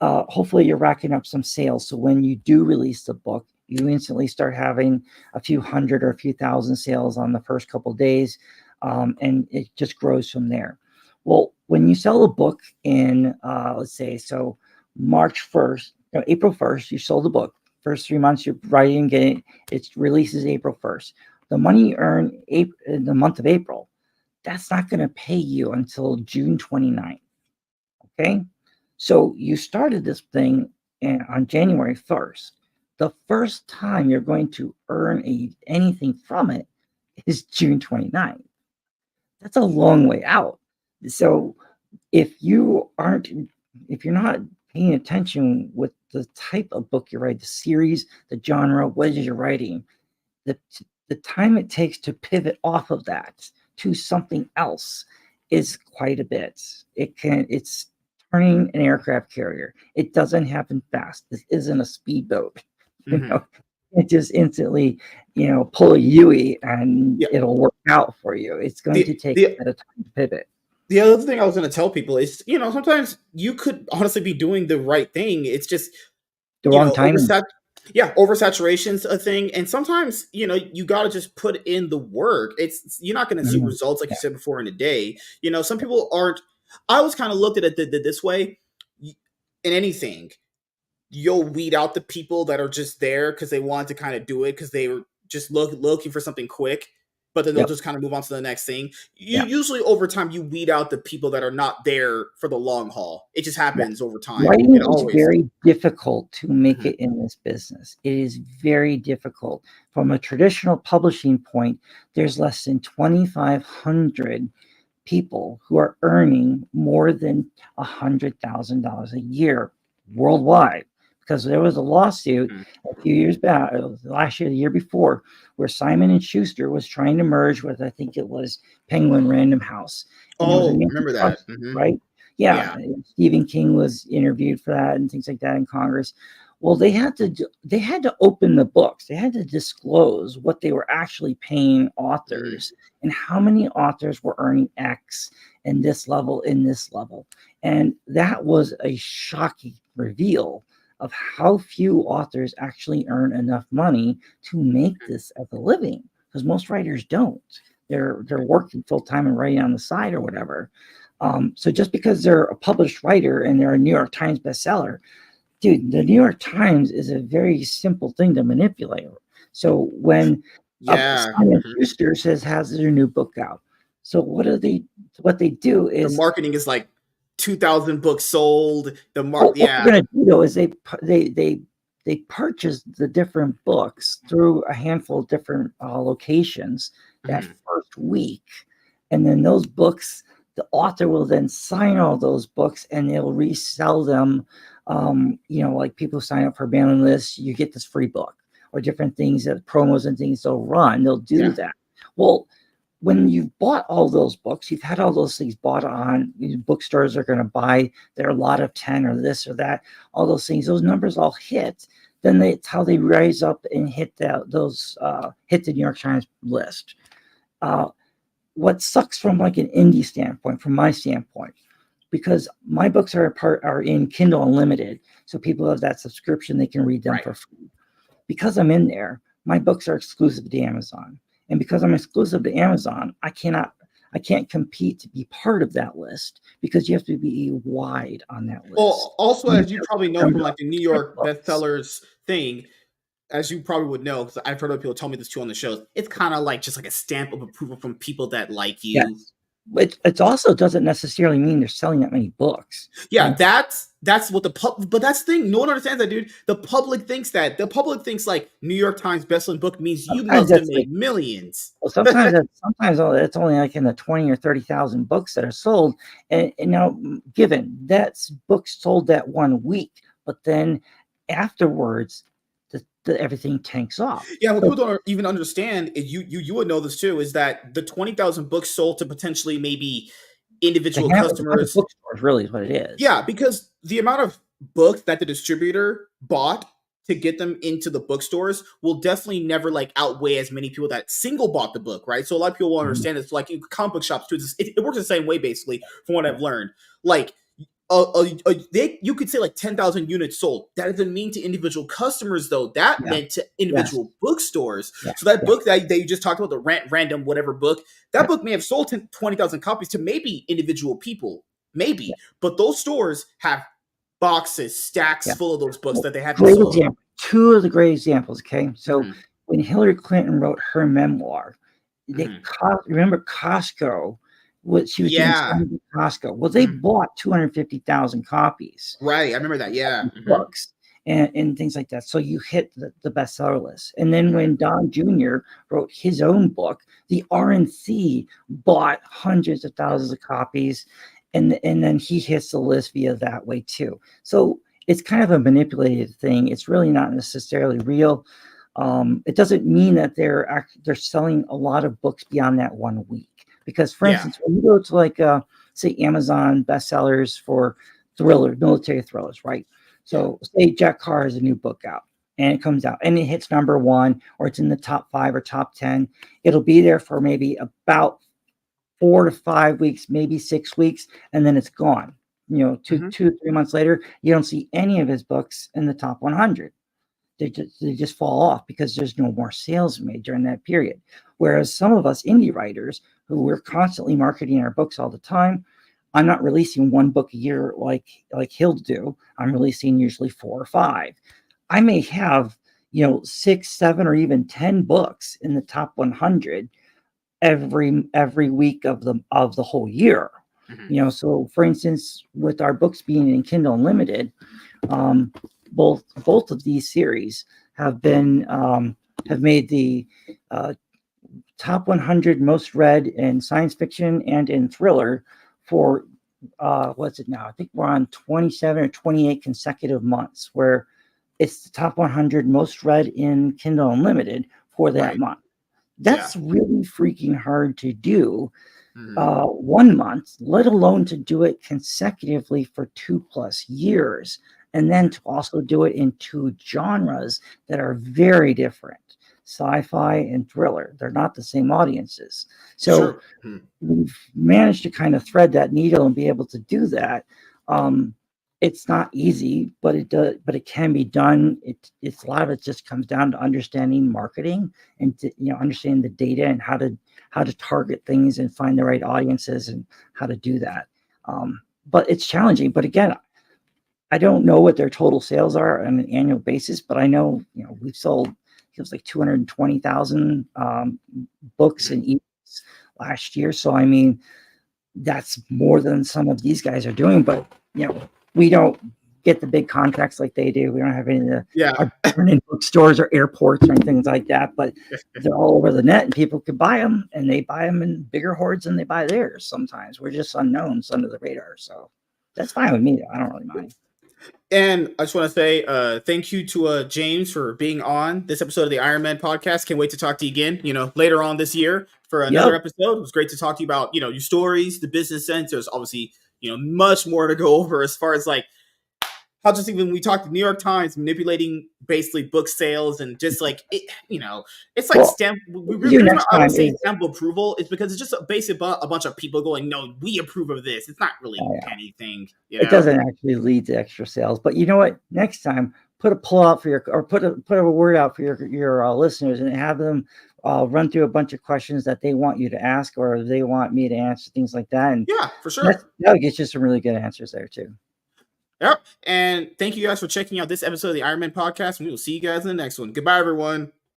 hopefully you're racking up some sales. So when you do release the book, you instantly start having a few hundred or a few thousand sales on the first couple of days, and it just grows from there. Well, when you sell a book in, let's say, so March 1st, April 1st, you sold the book. First 3 months you're writing and getting it releases April 1st. The money you earn in the month of April, that's not going to pay you until June 29th. Okay? So you started this thing on January 1st. The first time you're going to earn anything from it is June 29th. That's a long way out. So if you're not paying attention with the type of book you write, the series, the genre, what it is you're writing, the time it takes to pivot off of that to something else is quite a bit. It's turning an aircraft carrier. It doesn't happen fast. This isn't a speedboat. It just instantly, pull a YuGiOh and it'll work out for you. It's going to take a bit of time to pivot. The other thing I was going to tell people is, sometimes you could honestly be doing the right thing. It's just the wrong time. Oversaturation's a thing, and sometimes you got to just put in the work. You're not going to see results like you said before in a day. Some people aren't. I always kind of looked at it this way. In anything, you'll weed out the people that are just there because they want to kind of do it because they were just looking for something quick. But then they'll just kind of move on to the next thing. Usually over time, you weed out the people that are not there for the long haul. It just happens over time. Writing is very difficult to make it in this business. It is very difficult. From a traditional publishing point, there's less than 2,500 people who are earning more than $100,000 a year worldwide. Because there was a lawsuit a few years back, last year, the year before, where Simon & Schuster was trying to merge with, I think it was Penguin Random House. And remember that. Right? Yeah. Stephen King was interviewed for that and things like that in Congress. Well, they had to open the books. They had to disclose what they were actually paying authors and how many authors were earning X in this level, and that was a shocking reveal of how few authors actually earn enough money to make this as a living, because most writers don't. They're working full time and writing on the side or whatever. So just because they're a published writer and they're a New York Times bestseller, dude, the New York Times is a very simple thing to manipulate. So when Simon Schuster has their new book out, so what they do is the marketing is like 2,000 books sold. What they're going to do though is they purchase the different books through a handful of different locations that first week, and then those books, the author will then sign all those books and they'll resell them. Like people sign up for mailing lists, you get this free book or different things, that promos and things they'll run. They'll do that. Well, when you've bought all those books, you've had all those things bought on, bookstores are going to buy their lot of 10 or this or that, all those things, those numbers all hit. Then it's how they rise up and hit hit the New York Times list. What sucks from like an indie standpoint, from my standpoint, because my books are in Kindle Unlimited, so people have that subscription, they can read them for free. Because I'm in there, my books are exclusive to Amazon, and because I'm exclusive to Amazon, I can't compete to be part of that list, because you have to be wide on that list. Well, also, as you probably know from like the New York bestsellers thing, as you probably would know, because I've heard other people tell me this too on the shows, it's kind of like just like a stamp of approval from people that like you. Yes. But it also doesn't necessarily mean they're selling that many books. Yeah, that's what the public. But that's the thing. No one understands that, dude. The public thinks that. The public thinks like New York Times bestselling book means you must have made millions. Well, sometimes it's only like in the 20 or 30,000 books that are sold. And now, given that's books sold that 1 week, but then afterwards, everything tanks off. Yeah, what people don't even understand, you would know this too, is that the 20,000 books sold to potentially maybe individual customers. Bookstores really is what it is. Yeah, because the amount of books that the distributor bought to get them into the bookstores will definitely never like outweigh as many people that single bought the book, right? So a lot of people will understand this. Like comic book shops too, it works the same way basically, from what I've learned. Like you could say like 10,000 units sold. That doesn't mean to individual customers though. That meant to individual bookstores. So that book that you just talked about, the random whatever book, that book may have sold 20,000 copies to maybe individual people, maybe. But those stores have boxes, stacks full of those books that they haven't sold. Example. Two of the great examples. Okay, so when Hillary Clinton wrote her memoir, remember Costco. She was doing Costco. Well, they bought 250,000 copies. Right, I remember that. Yeah, books and things like that. So you hit the bestseller list. And then when Don Jr. wrote his own book, the RNC bought hundreds of thousands of copies, and then he hits the list via that way too. So it's kind of a manipulated thing. It's really not necessarily real. It doesn't mean that they're selling a lot of books beyond that 1 week. Because, for instance, when you go to like, say, Amazon bestsellers for military thrillers, right? So say Jack Carr has a new book out and it comes out and it hits number 1 or it's in the top 5 or top 10. It'll be there for maybe about 4 to 5 weeks, maybe 6 weeks, and then it's gone. 2 to 3 months later, you don't see any of his books in the top 100. They just fall off because there's no more sales made during that period. Whereas some of us indie writers who we're constantly marketing our books all the time, I'm not releasing 1 book a year like he'll do. I'm releasing usually 4 or 5. I may have 6, 7, or even 10 books in the top 100 every week of the whole year. So for instance, with our books being in Kindle Unlimited, both of these series have made the top 100 most read in science fiction and in thriller for what's it now? I think we're on 27 or 28 consecutive months where it's the top 100 most read in Kindle Unlimited for that month. That's really freaking hard to do 1 month, let alone to do it consecutively for 2+ years. and then to also do it in two genres that are very different, sci-fi and thriller. They're not the same audiences. So we've managed to kind of thread that needle and be able to do that. It's not easy, but it can be done. It's a lot of it just comes down to understanding marketing and understanding the data and how to target things and find the right audiences and how to do that. But it's challenging. But again, I don't know what their total sales are on an annual basis, but I know, we've sold, it was like 220,000 books and ebooks last year. So, I mean, that's more than some of these guys are doing, but, we don't get the big contracts like they do. We don't have any of the in bookstores or airports or anything like that, but they're all over the net and people can buy them, and they buy them in bigger hordes than they buy theirs. Sometimes we're just unknowns under the radar. So that's fine with me. I don't really mind. And I just want to say thank you to James for being on this episode of the Iron Man podcast. Can't wait to talk to you again, later on this year for another episode. It was great to talk to you about, your stories, the business sense. There's obviously, much more to go over as far as like how just even we talked the New York Times manipulating basically book sales and just like it's like stamp. I would say stamp approval is because it's just basically a bunch of people going, no, we approve of this. It's not really anything. It doesn't actually lead to extra sales. But you know what? Next time, put a pull out for put a word out for your listeners and have them run through a bunch of questions that they want you to ask or they want me to answer, things like that. And yeah, for sure, that'll get you some really good answers there too. Yep. And thank you guys for checking out this episode of the Iron Man podcast. And we will see you guys in the next one. Goodbye, everyone.